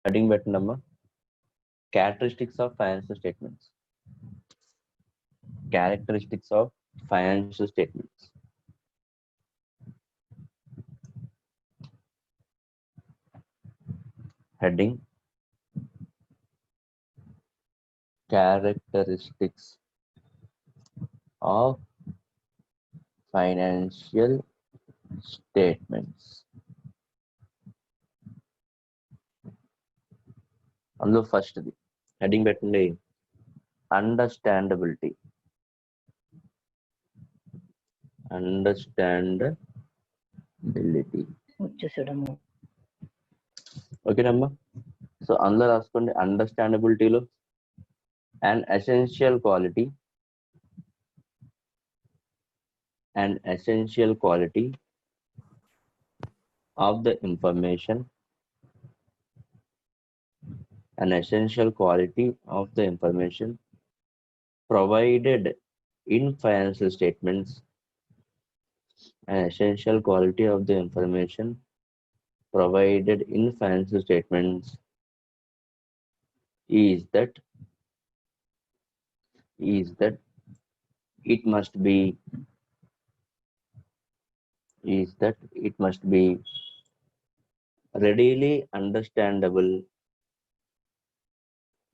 Heading పెట్టండమ్మా, characteristics of financial statements. Characteristics of financial statements. Heading characteristics of financial statements. అందులో ఫస్ట్ది heading పెట్టండి, understandability. Understandability ఓకేనమ్మా. So అందులో రాసుకోండి, అండర్స్టాండబిలిటీలో an essential quality of the information, an essential quality of the information provided in financial statements, an essential quality of the information provided in financial statements is that it must be readily understandable.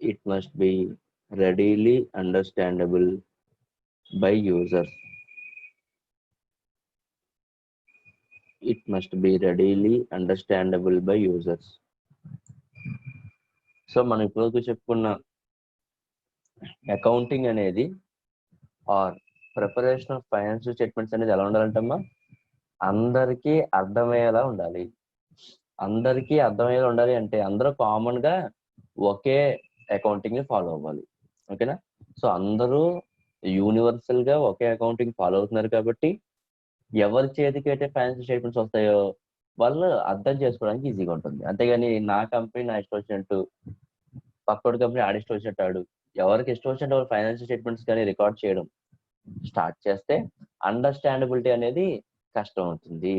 It must be readily understandable by users. It must be readily understandable by users. So మనం ఇప్పుడు చెప్పుకున్న accounting అనేది are preparation of financial statements అనేది ఎలా ఉండాలంటమ్మా, అందరికీ అర్థమయ్యేలా ఉండాలి. అందరికీ అర్థమయ్యేలా ఉండాలి అంటే అందరూ కామన్ గా ఒకే అకౌంటింగ్ ని ఫాలో అవ్వాలి. ఓకేనా? సో అందరూ యూనివర్సల్ గా ఒకే అకౌంటింగ్ ఫాలో అవుతున్నారు కాబట్టి ఎవరి చేతికి అయితే ఫైనాన్షియల్ స్టేట్మెంట్స్ వస్తాయో వాళ్ళు అర్థం చేసుకోవడానికి ఈజీగా ఉంటుంది. అంతేగాని నా కంపెనీ నా ఇష్టం వచ్చినట్టు, పక్కోడి కంపెనీ ఆడి ఇష్టం వచ్చినట్టు ఆడు, ఎవరికి ఇష్టం వచ్చినట్టు వాళ్ళు ఫైనాన్షియల్ స్టేట్మెంట్స్ కానీ రికార్డ్ చేయడం స్టార్ట్ చేస్తే అండర్స్టాండబిలిటీ అనేది కష్టం అవుతుంది.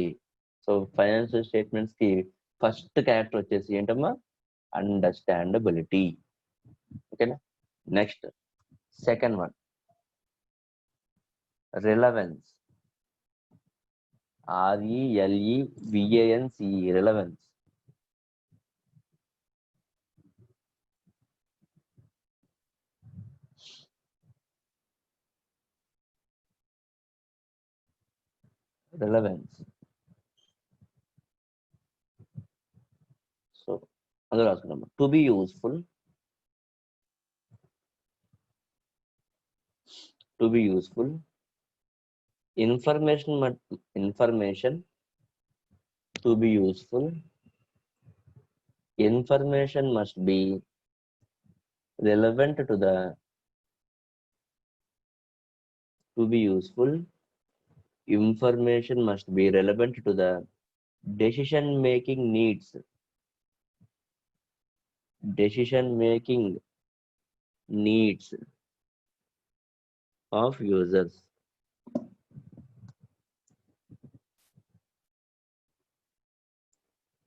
సో ఫైనాన్షియల్ స్టేట్మెంట్స్ కి ఫస్ట్ క్యారెక్టర్ వచ్చేసి ఏంటమ్మా, అండర్స్టాండబిలిటీ. ఓకేనా? Next second one, relevance. RELEVANCE, relevance. Relevance. So అందులో రాసుకున్నాము, to be useful, information to be useful, information must be relevant to the, to be useful, information must be relevant to the decision making needs of users.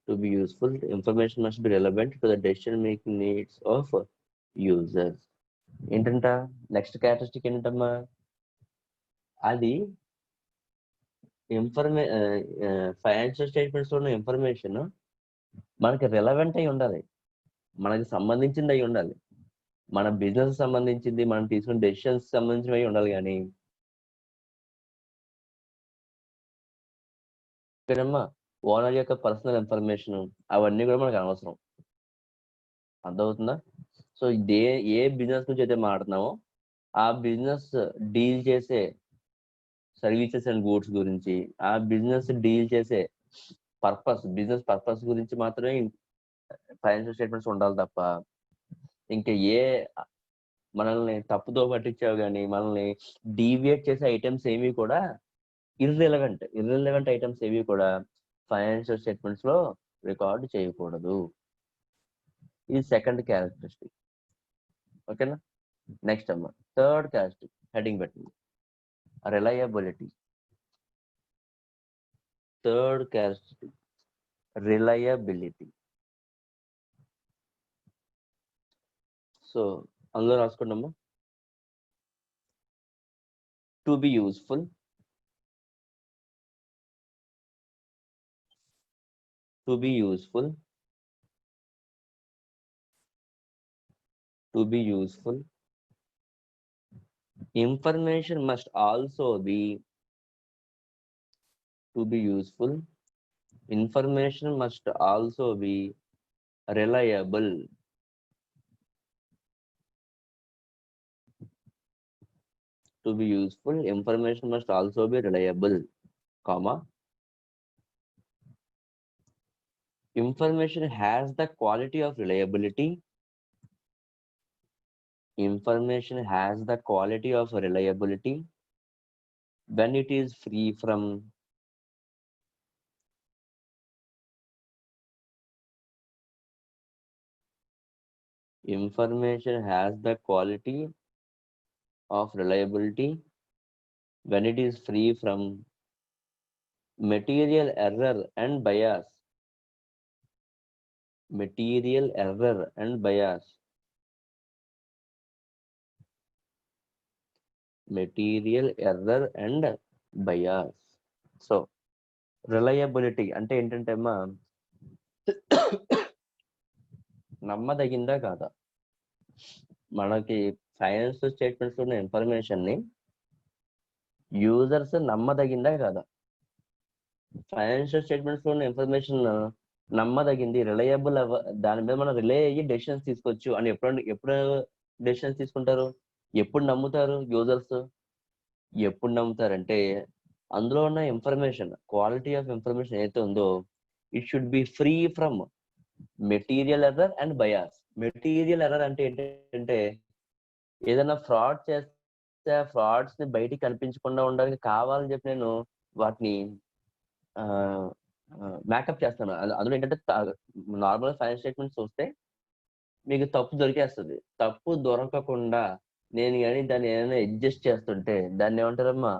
To be useful, information must be relevant to the decision making needs of users. ఏంటంట next characteristic ఏంటమ్మా, అది financial statements లో ఉన్న information మనకి relevant అయి ఉండాలి, మనకి సంబంధించింది అయి ఉండాలి, మన బిజినెస్ సంబంధించింది, మనం తీసుకున్న డెసిషన్స్ సంబంధించినవి ఉండాలి. కానీ ఇక్కడమ్మా ఓనర్ యొక్క పర్సనల్ ఇన్ఫర్మేషన్ అవన్నీ కూడా మనకు అనవసరం. అర్థమవుతుందా? సో ఏ బిజినెస్ గురించి అయితే మాట్లాడుతున్నామో ఆ బిజినెస్ డీల్ చేసే సర్వీసెస్ అండ్ గూడ్స్ గురించి, ఆ బిజినెస్ డీల్ చేసే బిజినెస్ పర్పస్ గురించి మాత్రమే ఫైనాన్షియల్ స్టేట్మెంట్స్ ఉండాలి తప్ప ఇంకా మనల్ని తప్పుదో పట్టించావు కానీ మనల్ని డీవియేట్ చేసే ఐటమ్స్ ఏవి కూడా ఇర్రిలవెంట్ ఐటమ్స్ ఏవి కూడా ఫైనాన్షియల్ స్టేట్మెంట్స్ లో రికార్డ్ చేయకూడదు. ఇది సెకండ్ క్యారెక్టరిస్టిక్. ఓకేనా? నెక్స్ట్ అమ్మా, థర్డ్ క్యారెక్టరిస్టిక్ హెడ్డింగ్ పెట్టింది, reliability. Third characteristic reliability. So అందులో రాసుకోండమ్మా. To be useful, to be useful, to be useful, information must also be, to be useful, information must also be reliable, to be useful, information must also be reliable, comma, information has the quality of reliability, information has the quality of reliability when it is free from information has the quality of reliability when it is free from material error and bias, material error and bias, material error and bias. So reliability అంటే ఏంటంటే అమ్మా, నమ్మదగిందా కాదా, మనకి financial statements ఉన్న information ని users నమ్మదగిందా కాదా, financial statements లో ఉన్న ఇన్ఫర్మేషన్ నమ్మదగింది, రిలయబుల్ దాని మీద మనం రిలే అయ్యి డెసిషన్స్ తీసుకోవచ్చు అని ఎప్పుడు డెసిషన్స్ తీసుకుంటారు, ఎప్పుడు నమ్ముతారు యూజర్స్, ఎప్పుడు నమ్ముతారంటే అందులో ఉన్న ఇన్ఫర్మేషన్, క్వాలిటీ ఆఫ్ ఇన్ఫర్మేషన్ ఏదైతే ఉందో it should be free from material error and bias. Material error అంటే ఏంటంటే ఏదైనా ఫ్రాడ్ చేస్తే ఫ్రాడ్స్ ని బయటికి కనిపించకుండా ఉండడానికి కావాలని చెప్పి నేను వాటిని మేకప్ చేస్తాను. అందులో ఏంటంటే నార్మల్ ఫైనాన్స్ స్టేట్మెంట్స్ చూస్తే మీకు తప్పు దొరికేస్తుంది. తప్పు దొరకకుండా నేను కానీ దాన్ని ఏదైనా అడ్జస్ట్ చేస్తుంటే దాన్ని ఏమంటారమ్మా,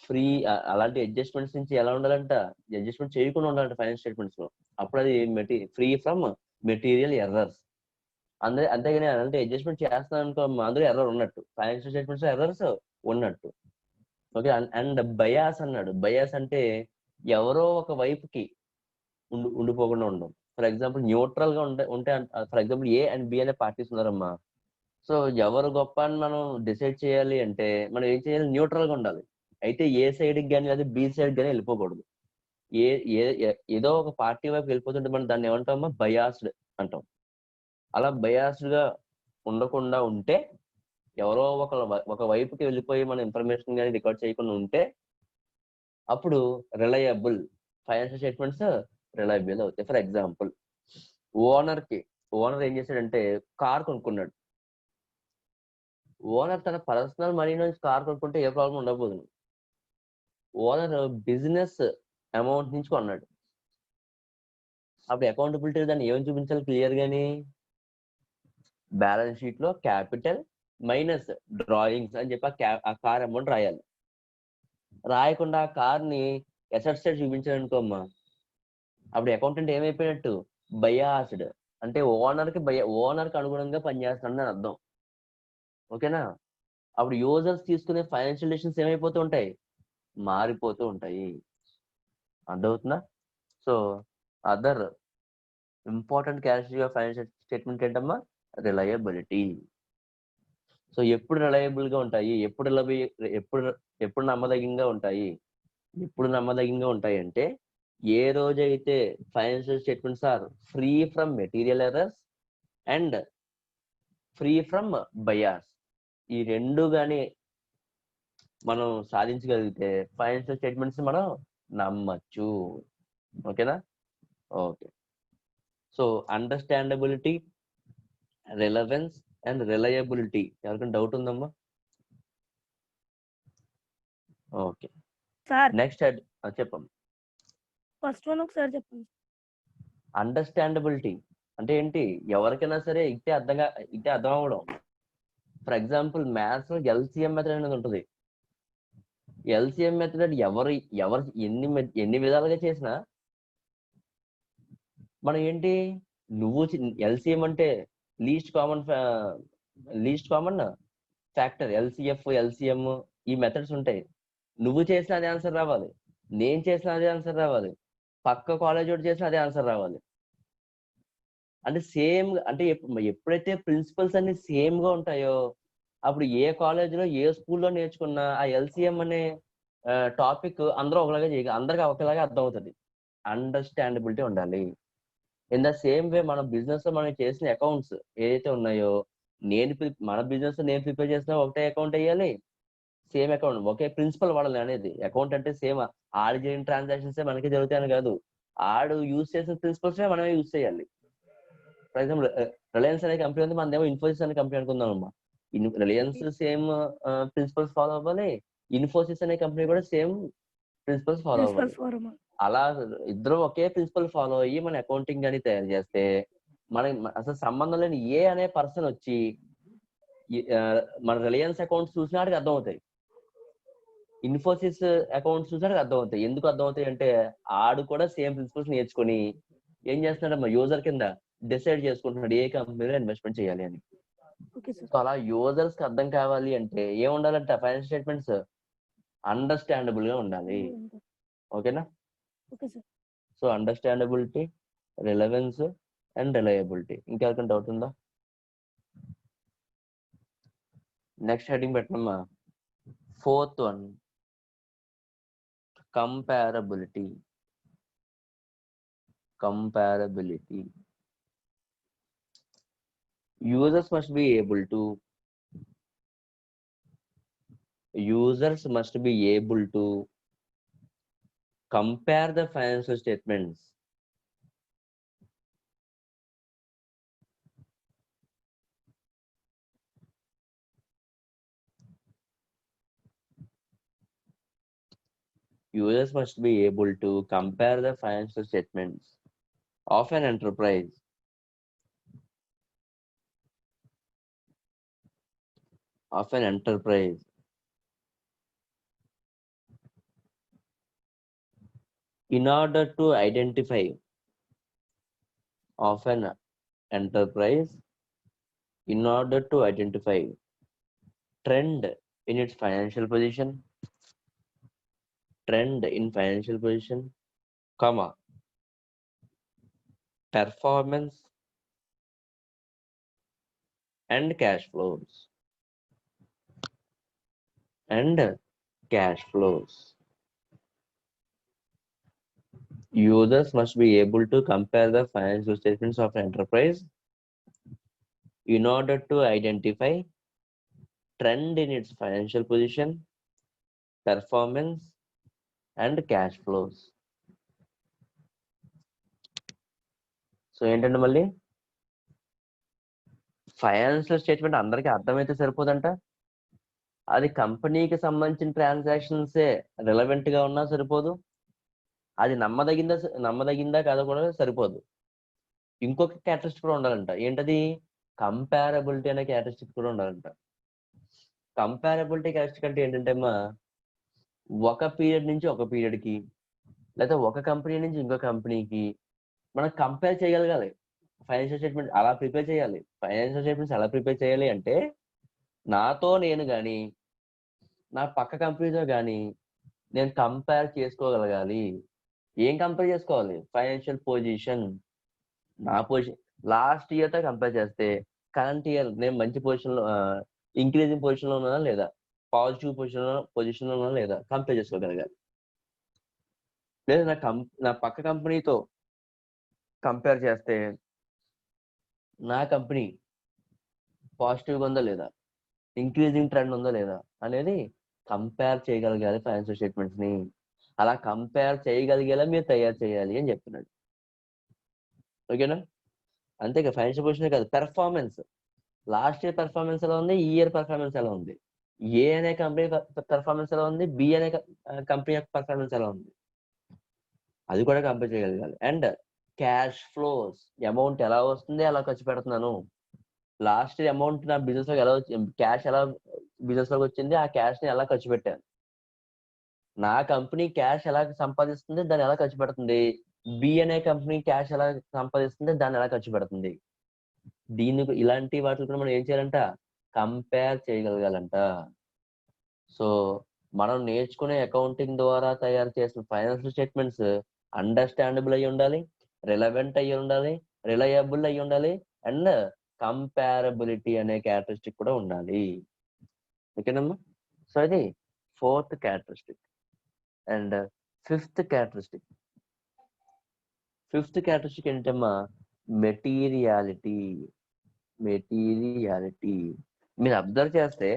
ఫ్రీ. అలాంటి అడ్జస్ట్మెంట్స్ నుంచి ఎలా ఉండాలంట, అడ్జస్ట్మెంట్ చేయకుండా ఉండాలంట ఫైనాన్స్ స్టేట్మెంట్స్ లో. అప్పుడు అది ఫ్రీ ఫ్రమ్ మెటీరియల్ ఎర్రర్స్. అంతేగాని అలాంటి అడ్జస్ట్మెంట్ చేస్తాను అనుకో, అందులో ఎర్రర్ ఉన్నట్టు, ఫైనాన్షియల్ స్టేట్మెంట్స్ ఎర్రర్స్ ఉన్నట్టు. ఓకే. అండ్ బయాస్ అన్నాడు. బయాస్ అంటే ఎవరో ఒక వైపుకి ఉండిపోకుండా ఉండడం. ఫర్ ఎగ్జాంపుల్ న్యూట్రల్ గా ఉంటే for example A and B అనే పార్టీస్ ఉన్నారమ్మా. సో ఎవరు గొప్ప అని మనం డిసైడ్ చేయాలి అంటే మనం ఏం చేయాలి, న్యూట్రల్ గా ఉండాలి. అయితే ఏ సైడ్ కి కానీ లేదా బి సైడ్ కానీ వెళ్ళిపోకూడదు. ఏదో ఒక పార్టీ వైపు వెళ్ళిపోతుంటే మనం దాన్ని ఏమంటామా, బయాస్డ్ అంటాం. అలా బయాస్డ్ గా ఉండకుండా ఉంటే, ఎవరో ఒక వైపుకి వెళ్ళిపోయి మన ఇన్ఫర్మేషన్ కానీ రికార్డ్ చేయకుండా ఉంటే అప్పుడు రిలయబుల్ ఫైనాన్షియల్ స్టేట్మెంట్స్ రిలయబుల్ అవుతాయి. ఫర్ ఎగ్జాంపుల్ ఓనర్ ఏం చేశాడంటే కార్ కొనుక్కున్నాడు. ఓనర్ తన పర్సనల్ మనీ నుంచి కార్ కొనుక్కుంటే ఏ ప్రాబ్లం ఉండబోదు. ఓనర్ బిజినెస్ అమౌంట్ నుంచి కొన్నాడు. అప్పుడు అకౌంటబిలిటీ దాన్ని ఏమని చూపించాలి క్లియర్ గాని, బ్యాలెన్స్ షీట్ లో క్యాపిటల్ మైనస్ డ్రాయింగ్స్ అని చెప్పి ఆ కార్ అమౌంట్ రాయాలి. రాయకుండా ఆ కార్ ని ఎసెట్ సైడ్ చూపించాడు అనుకోమ్మా, అప్పుడు అకౌంటెంట్ ఏమైపోయినట్టు, బయాస్డ్. అంటే ఓనర్ కి అనుగుణంగా పనిచేస్తాడని అర్థం. ఓకేనా. అప్పుడు యూజర్స్ తీసుకునే ఫైనాన్షియల్ డెసిషన్స్ ఏమైపోతూ ఉంటాయి, మారిపోతూ ఉంటాయి. అర్థమవుతుందా. So other important characteristic of financial statement ఏంటమ్మా, రిలయబిలిటీ. సో ఎప్పుడు రిలయబుల్ గా ఉంటాయి, ఎప్పుడు నమ్మదగినంగా ఉంటాయి, ఎప్పుడు నమ్మదగినంగా ఉంటాయి అంటే ఏ రోజైతే financial statements are free from material errors and free from bias. ఈ రెండు గాని మనం సాధించగలిగితే ఫైనాన్షియల్ స్టేట్మెంట్స్ మనం నమ్మచ్చు. ఓకేనా. Okay. So understandability, relevance and reliability. ఎవరికైనా డౌట్ ఉందమ్మా? ఓకే. నెక్స్ట్ చెప్పమ్మా. ఫస్ట్ వన్ ఒకసారి చెప్పండి. అండర్స్టాండబిలిటీ అంటే ఏంటి, ఎవరికైనా సరే ఇట్టే అర్థం అవ్వడం. ఫర్ ఎగ్జాంపుల్ మ్యాథ్స్ లో ఎల్సిఎం మెథడ్ అనేది ఉంటుంది. ఎల్సిఎం మెథడ్ ఎవరు ఎన్ని విధాలుగా చేసినా మనం ఏంటి, నువ్వు ఎల్సిఎం అంటే least common factor LCF, LCM, ఈ మెథడ్స్ ఉంటాయి. నువ్వు చేసిన అదే ఆన్సర్ రావాలి, నేను చేసిన అదే ఆన్సర్ రావాలి, పక్క కాలేజ్ వాడు చేసిన అదే ఆన్సర్ రావాలి. అంటే సేమ్, అంటే ఎప్పుడైతే ప్రిన్సిపల్స్ అన్ని సేమ్ గా ఉంటాయో అప్పుడు ఏ కాలేజీలో ఏ స్కూల్లో నేర్చుకున్నా ఆ ఎల్సిఎం అనే టాపిక్ అందరూ ఒకలాగా అందరికి ఒకలాగా అర్థం అవుతుంది. అండర్స్టాండబిలిటీ ఉండాలి. ఇన్ ద సేమ్ వే మన బిజినెస్ లో మనం చేసిన అకౌంట్స్ ఏదైతే ఉన్నాయో, మన బిజినెస్ నేను ప్రిపేర్ చేసిన ఒకటే అకౌంట్ వేయాలి, సేమ్ అకౌంట్ ఒకే ప్రిన్సిపల్ వాడాలి అనేది. అకౌంట్ అంటే సేమ్ ఆడు చేయని ట్రాన్సాక్షన్స్ మనకి జరుగుతాయని కాదు, ఆడు యూజ్ చేసిన ప్రిన్సిపల్స్ మనమే యూజ్ చేయాలి. ఫర్ ఎగ్జాంపుల్ రిలయన్స్ అనే కంపెనీ ఉంది, మనదేమో ఇన్ఫోసిస్ అనే కంపెనీ అనుకుందాం అమ్మా. రిలయన్స్ సేమ్ ప్రిన్సిపల్స్ ఫాలో అవ్వాలి, ఇన్ఫోసిస్ అనే కంపెనీ కూడా సేమ్ ప్రిన్సిపల్స్ ఫాలో అవ్వాలి. అలా ఇద్దరు ఒకే ప్రిన్సిపల్ ఫాలో అయ్యి మన అకౌంటింగ్ అని తయారు చేస్తే అసలు సంబంధం లేని ఏ అనే పర్సన్ వచ్చి మన రిలయన్స్ అకౌంట్స్ చూసినాడికి అర్థం అవుతాయి, ఇన్ఫోసిస్ అకౌంట్స్ చూసినాడికి అర్థం అవుతాయి. ఎందుకు అర్థం అవుతాయి అంటే ఆడు కూడా సేమ్ ప్రిన్సిపల్స్ నేర్చుకొని ఏం చేస్తున్నాడు, యూజర్ కింద డిసైడ్ చేసుకుంటున్నాడు ఏ కంపెనీలో ఇన్వెస్ట్మెంట్ చేయాలి అని. సో అలా యూజర్స్ కి అర్థం కావాలి అంటే ఏం ఉండాలంటే ఫైనాన్షియల్ స్టేట్మెంట్స్ అండర్స్టాండబుల్ గా ఉండాలి. ఓకేనా? So understandability, relevance and reliability. ఇంకెవరికైనా డౌట్ ఉందా? నెక్స్ట్ హెడ్డింగ్ పెట్టమ్మా. 4th one, comparability. Users must be able to compare the financial statements of an enterprise in order to identify trend in its financial position, comma, performance and cash flows. Users must be able to compare the financial statements of an enterprise in order to identify trend in its financial position, performance and cash flows. So ఏంటంటే మళ్ళీ financial statement అందరికీ అర్థమైతే సరిపోదంట, అది కంపెనీకి సంబంధించిన ట్రాన్సాక్షన్సే relevant గా ఉన్నా సరిపోదు, అది నమ్మదగిందా కాదో కూడా సరిపోదు. ఇంకొక క్యారెక్టరిస్టిక్ కూడా ఉండాలంట. ఏంటది? కంపారబిలిటీ అనే క్యారెక్టరిస్టిక్ కూడా ఉండాలంట. కంపారబిలిటీ క్యారెక్టరిస్టిక్ అంటే ఏంటంటే అమ్మా, ఒక పీరియడ్ నుంచి ఒక పీరియడ్ కి, లేదా ఒక కంపెనీ నుంచి ఇంకో కంపెనీకి మనం కంపేర్ చేయగలగాలి. ఫైనాన్షియల్ స్టేట్మెంట్ అలా ప్రిపేర్ చేయాలి. ఫైనాన్షియల్ స్టేట్మెంట్స్ ఎలా ప్రిపేర్ చేయాలి అంటే, నాతో నేను కానీ నా పక్క కంపెనీతో కానీ నేను కంపేర్ చేసుకోగలగాలి. ఏం కంపేర్ చేసుకోవాలి? Financial position. నా పొజిషన్ లాస్ట్ ఇయర్ తో కంపేర్ చేస్తే కరెంట్ ఇయర్ నేను మంచి పొజిషన్ లో, ఇంక్రీజింగ్ పొజిషన్ లో ఉన్నానా లేదా, పాజిటివ్ పొజిషన్ లో ఉన్నానా లేదా కంపేర్ చేసుకోగలగాలి. లేదా నా పక్క కంపెనీతో కంపేర్ చేస్తే నా కంపెనీ పాజిటివ్గా ఉందా లేదా, ఇంక్రీజింగ్ ట్రెండ్ ఉందా లేదా అనేది కంపేర్ చేయగలగాలి ఫైనాన్షియల్ స్టేట్మెంట్స్ ని. అలా కంపేర్ చేయగలిగేలా మీరు తయారు చేయాలి అని చెప్తున్నాడు. ఓకేనా? అంతేగా ఫైనాన్షియల్ పొజిషన్ కాదు, పెర్ఫార్మెన్స్. లాస్ట్ ఇయర్ పెర్ఫార్మెన్స్ ఎలా ఉంది, ఈ ఇయర్ పెర్ఫార్మెన్స్ ఎలా ఉంది, ఏ అనే కంపెనీ పెర్ఫార్మెన్స్ ఎలా ఉంది, బి అనే కంపెనీ యొక్క పెర్ఫార్మెన్స్ ఎలా ఉంది, అది కూడా కంపేర్ చేయగలగాలి. అండ్ క్యాష్ ఫ్లోస్, అమౌంట్ ఎలా వస్తుంది, ఎలా ఖర్చు పెడుతున్నాను, లాస్ట్ ఇయర్ అమౌంట్ నా బిజినెస్ లో ఎలా క్యాష్ ఎలా బిజినెస్ లోకి వచ్చింది, ఆ క్యాష్ ని ఎలా ఖర్చు పెట్టాను, నా కంపెనీ క్యాష్ ఎలా సంపాదిస్తుంది, దాన్ని ఎలా ఖర్చు పెడుతుంది, బి అనే కంపెనీ క్యాష్ ఎలా సంపాదిస్తుంది, దాన్ని ఎలా ఖర్చు పెడుతుంది. ఇలాంటి వాటిని కూడా మనం ఏం చేయాలంట, కంపేర్ చేయగలగాలంట. సో మనం నేర్చుకునే అకౌంటింగ్ ద్వారా తయారు చేసిన ఫైనాన్షియల్ స్టేట్మెంట్స్ అండర్స్టాండబుల్ అయి ఉండాలి, రిలవెంట్ అయి ఉండాలి, రిలయబుల్ అయి ఉండాలి, అండ్ కంపారబిలిటీ అనే క్యారెక్టరిస్టిక్ కూడా ఉండాలి. ఓకేనమ్మా. సో ఇది 4th characteristic. And 5th characteristic ఏంటమ్మా, మెటీరియాలిటీ. మీరు అబ్జర్వ్ చేస్తే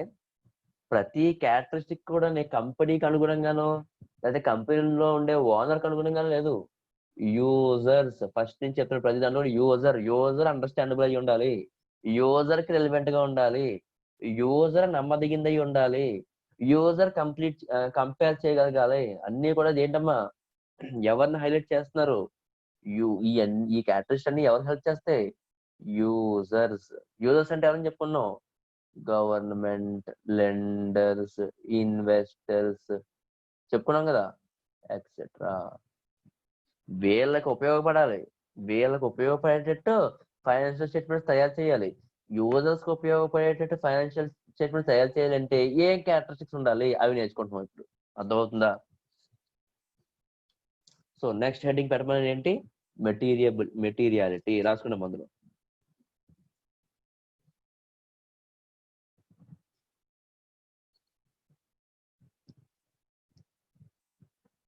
ప్రతి క్యారెక్టరిస్టిక్ కూడా నీ కంపెనీకి అనుగుణంగానో లేదా కంపెనీలో ఉండే ఓనర్కి అనుగుణంగానో లేదు. యూజర్స్ ఫస్ట్ నుంచి చెప్పిన ప్రతి దాంట్లో యూజర్ అండర్స్టాండబుల్ అయి ఉండాలి, యూజర్ కి రిలవెంట్ గా ఉండాలి, యూజర్ నమ్మదగిందై ఉండాలి, యూజర్ కంపేర్ చేయగలగాలి. అన్ని కూడా ఏంటమ్మా, ఎవరిని హైలైట్ చేస్తున్నారు, ఈ క్యారెక్టరిస్టిక్స్ అన్ని ఎవరు హెల్ప్ చేస్తాయి, యూజర్స్ అంటే ఎవరని చెప్పుకున్నాం, గవర్నమెంట్, లెండర్స్, ఇన్వెస్టర్స్ చెప్పుకున్నాం కదా, ఎక్సెట్రా. వీళ్ళకి ఉపయోగపడేటట్టు ఫైనాన్షియల్ స్టేట్మెంట్స్ తయారు చేయాలి. యూజర్స్ కి ఉపయోగపడేటట్టు ఫైనాన్షియల్ స్టేట్మెంట్స్ తయారు చేయాలంటే ఏ క్యారెక్టరిస్టిక్స్ ఉండాలి, అవి నేర్చుకుంటున్నాం ఇప్పుడు. అర్థమవుతుందా? సో నెక్స్ట్ హెడ్డింగ్ పెట్టమని ఏంటి, మెటీరియాలిటీ రాసుకున్నాం అందులో.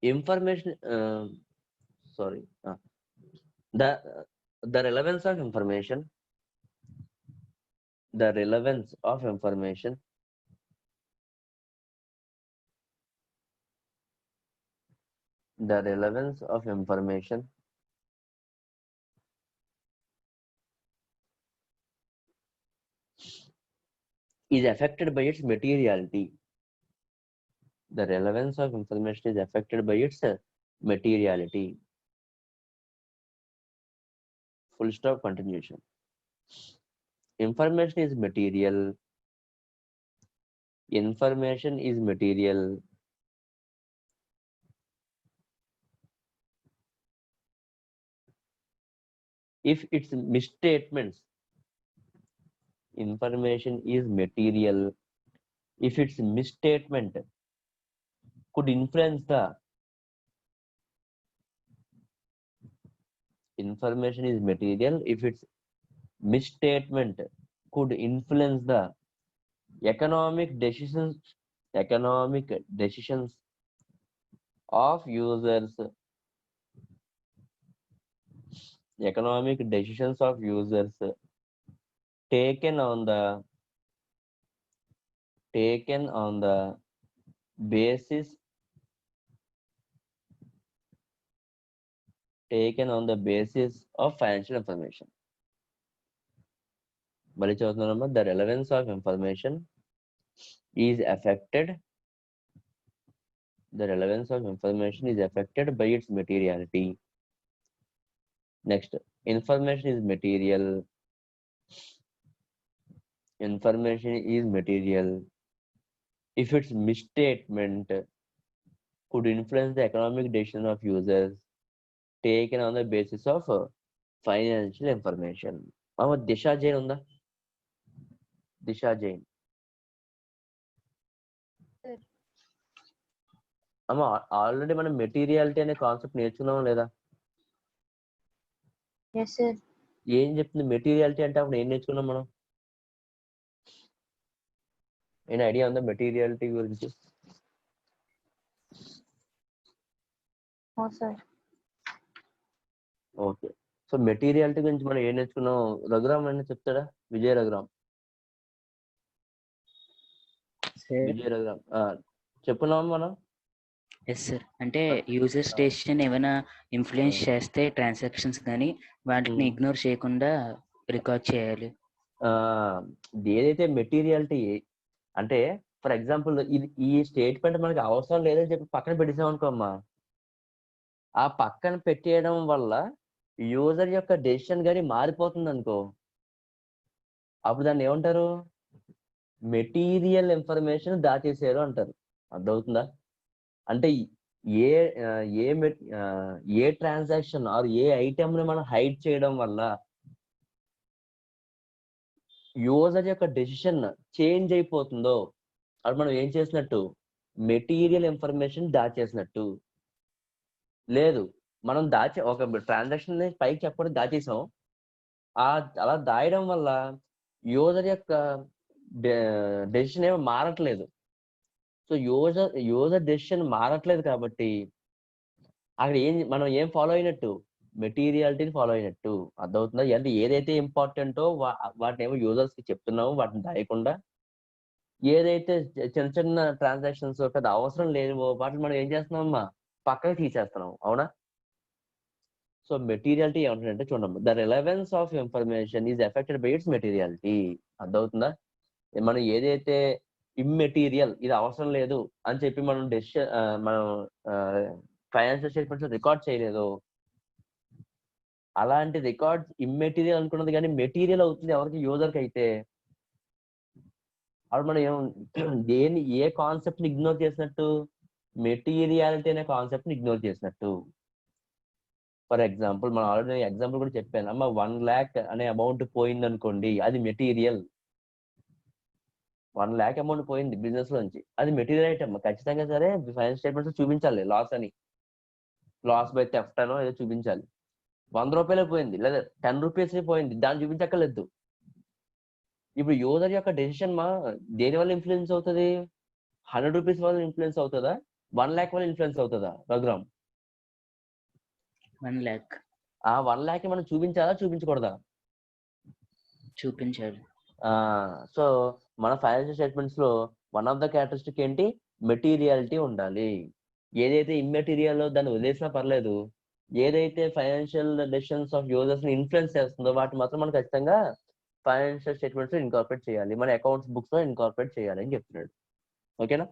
information sorry the relevance of information the relevance of information is affected by its materiality. The relevance of information is affected by its materiality. Full stop, continuation. Information is material. If its misstatements, information is material if its misstatement could influence the information is material if its misstatement could influence the economic decisions of users taken on the basis of financial information. మళ్ళీ చదువుతున్నానమ్మా. The relevance of information is affected by its materiality. Next, information is material if its misstatement could influence the economic decision of users taken on the basis of financial information. అమ్మ దిశా జైన్ ఉందా? దిశా జైన్ అమ్మ already మనం materiality అనే concept నేర్చుకున్నాం లేదా? ఏం చెప్తుంది materiality అంటే? అప్పుడు ఏం నేర్చుకున్నాం మనం? ఏమైనా ఐడియా ఉందా మెటీరియాలిటీ గురించి? ఓకే. సో మెటీరియాలిటీ గురించి మనం ఏం నేర్చుకున్నాం? రఘురామ్ అని చెప్తాడా? విజయ రఘురామ్ చెప్పున్నాం మనం. Yes sir. అంటే యూజర్ స్టేషన్ ఏమైనా ఇన్ఫ్లుయెన్స్ చేస్తే ట్రాన్సాక్షన్స్ కానీ వాటిని ఇగ్నోర్ చేయకుండా రికార్డ్ చేయాలి. ఏదైతే మెటీరియాలిటీ అంటే ఫర్ ఎగ్జాంపుల్ ఈ స్టేట్మెంట్ మనకి అవసరం లేదని చెప్పి పక్కన పెట్టేసాం అనుకోమ్మా, ఆ పక్కన పెట్టేయడం వల్ల యూజర్ యొక్క డెసిషన్ కానీ మారిపోతుంది అనుకో, అప్పుడు దాన్ని ఏమంటారు? మెటీరియల్ ఇన్ఫర్మేషన్ దాచేసారు అంటారు. అర్థమవుతుందా? అంటే ఏ ట్రాన్సాక్షన్ ఆర్ ఏ ఐటమ్ ని మనం హైడ్ చేయడం వల్ల యూజర్ యొక్క డెసిషన్ చేంజ్ అయిపోతుందో అది మనం ఏం చేసినట్టు మెటీరియల్ ఇన్ఫర్మేషన్ దాచేసినట్టు. లేదు, మనం ఒక ట్రాన్సాక్షన్ పైకి చెప్పడం దాచేసాం. అలా దాయడం వల్ల యూజర్ యొక్క డెసిషన్ ఏమో మారట్లేదు. సో యూజర్ డెసిషన్ మారట్లేదు కాబట్టి అక్కడ మనం ఏం ఫాలో అయినట్టు మెటీరియాలిటీని ఫాలో అయినట్టు. అర్థమవుతుందా? అంటే ఏదైతే ఇంపార్టెంటో వాటిని ఏమో యూజర్స్ కి చెప్తున్నాము, వాటిని దాయకుండా. ఏదైతే చిన్న చిన్న ట్రాన్సాక్షన్స్ పెద్ద అవసరం లేనివో వాటిని మనం ఏం చేస్తున్నామమ్మా పక్కకి తీసేస్తున్నాం. అవునా? సో మెటీరియాలిటీ ఏమంటుందంటే చూడమ్మా, the relevance of information is affected by its materiality. అర్థమవుతుందా? మనం ఏదైతే ఇమ్మెటీరియల్, ఇది అవసరం లేదు అని చెప్పి మనం మనం ఫైనాన్షియల్ స్టేట్మెంట్స్ రికార్డ్ చేయలేదు, అలాంటి రికార్డ్ ఇమ్మెటీరియల్ అనుకున్నది కానీ మెటీరియల్ అవుతుంది ఎవరికి? యూజర్కి అయితే. అప్పుడు మనం ఏ కాన్సెప్ట్ ని ఇగ్నోర్ చేసినట్టు? మెటీరియాలిటీ అనే కాన్సెప్ట్ ని ఇగ్నోర్ చేసినట్టు. ఫర్ ఎగ్జాంపుల్ మనం ఆల్రెడీ ఎగ్జాంపుల్ కూడా చెప్పాను అమ్మ, 1 lakh అనే అమౌంట్ పోయింది అనుకోండి, అది మెటీరియల్. 1 lakh అమౌంట్ పోయింది బిజినెస్ లోంచి, అది మెటీరియల్ ఐటమ్. ఖచ్చితంగా సరే ఫైనాన్స్ స్టేట్మెంట్స్ చూపించాలి లాస్ అని, లాస్ బై థెఫ్ట్ అనో ఏదో చూపించాలి. 100 రూపాయలే పోయింది లేదా 10 రూపీస్ పోయింది, దాన్ని చూపించక్కర్లేదు. ఇప్పుడు యూజర్ యొక్క డెసిషన్ దేని వల్ల ఇన్ఫ్లుయెన్స్ అవుతుంది? 100 రూపీస్ వల్ల ఇన్ఫ్లుయెన్స్ అవుతుందా? 1 lakh వల్ల ఇన్ఫ్లుయెన్స్ అవుతుందా? రఘురామ్, 1 lakh ఆ 1 lakh మనం చూపించాలా చూపించకూడదా? చూపించాలి. సో మన ఫైనాన్షియల్ స్టేట్మెంట్స్ లో వన్ ఆఫ్ ద క్యారెక్టరిస్టిక్ ఏంటి? మెటీరియాలిటీ ఉండాలి. ఏదైతే ఇమ్మెటీరియల్ దాన్ని వదిలేసినా పర్లేదు, ఏదైతే ఫైనాన్షియల్ డెసిషన్స్ ఆఫ్ యూజర్స్ ని ఇన్ఫ్లుయెన్స్ చేస్తుందో వాటి మాత్రం మనం ఖచ్చితంగా ఫైనాన్షియల్ స్టేట్మెంట్స్ ఇన్కార్పొరేట్ చేయాలి, మన అకౌంట్స్ బుక్స్ లో ఇన్కార్పొరేట్ చేయాలి అని చెప్తున్నాడు. ఓకేనా?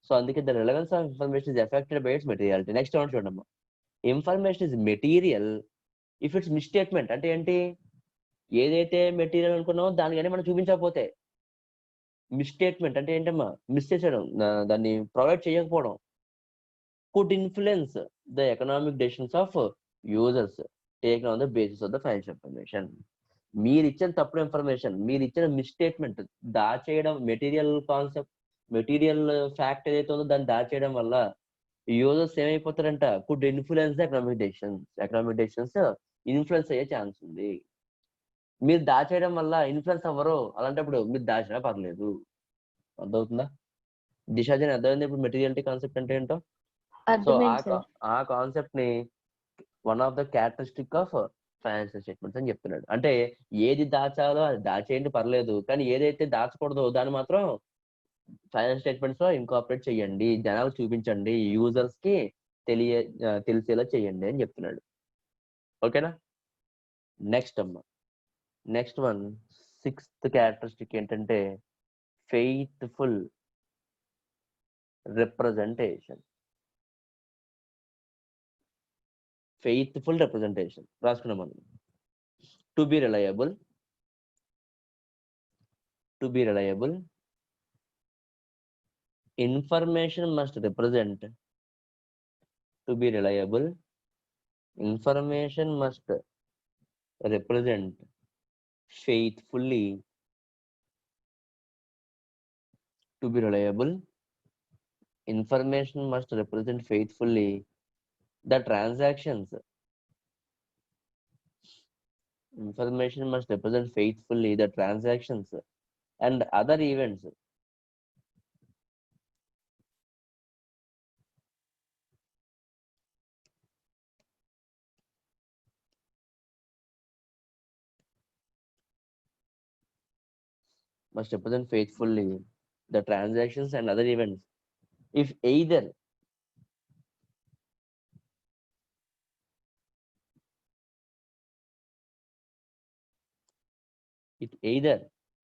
సో అందుకే the relevance of information is affected by its materiality. Next ఏమంటే చూడమ్మా, information is material if its misstatement. అంటే ఏంటి? ఏదైతే మెటీరియల్ అనుకున్నామో దాని కానీ మనం చూపించకపోతే. మిస్స్టేట్మెంట్ అంటే ఏంటమ్మా? మిస్ చేసేయడం, దాన్ని ప్రొవైడ్ చేయకపోవడం. Could influence the economic decisions of users taken on the basis of the financial information. మీరు ఇచ్చిన తప్పుడు ఇన్ఫర్మేషన్, మీరు ఇచ్చిన మిస్స్టేట్మెంట్ దాచేయడం, మెటీరియల్ ఫ్యాక్ట్ ఏదైతే ఉందో దాన్ని దాచేయడం వల్ల యూజర్స్ ఏమైపోతారంట? Could influence the economic decisions influence అయ్యే ఛాన్స్ ఉంది. మీరు దాచేయడం వల్ల ఇన్ఫ్లుయెన్స్ అవ్వరు, అలాంటప్పుడు మీరు దాచినా పర్లేదు. అర్థమవుతుందా? దిశాజన్ అర్థమైంది ఇప్పుడు మెటీరియాలిటీ కాన్సెప్ట్ అంటే ఏంటో? సో అర్థమైంది సార్. ఆ కాన్సెప్ట్ ని one of the characteristic of financial statements అని చెప్తున్నాడు. అంటే ఏది దాచాలో అది దాచేయండి పర్లేదు, కానీ ఏదైతే దాచకూడదో దాన్ని మాత్రం ఫైనాన్స్ స్టేట్మెంట్స్ లో ఇన్కార్పొరేట్ చేయండి, జనాలకు చూపించండి, యూజర్స్ కి తెలిసేలా చేయండి అని చెప్తున్నాడు. ఓకేనా? నెక్స్ట్ అమ్మా, నెక్స్ట్ వన్, 6th క్యారెక్టరిస్టిక్ ఏంటంటే ఫెయిత్ఫుల్ రిప్రజెంటేషన్. ఫెయిత్ఫుల్ రిప్రజెంటేషన్ రాసుకున్నాం మనం. To be reliable, information must represent. To be reliable, information must represent faithfully. To be reliable, information must represent faithfully the transactions. Information must represent faithfully the transactions and other events must represent faithfully the transactions and other events if either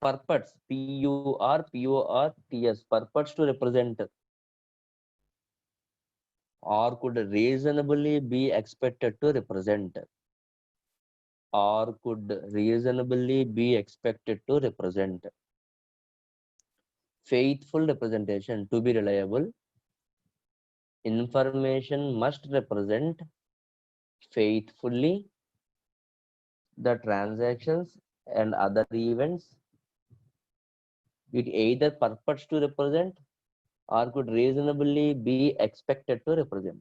purports, purports to represent or could reasonably be expected to represent, faithful representation. To be reliable, information must represent faithfully the transactions and other events, it either purports to represent or could reasonably be expected to represent,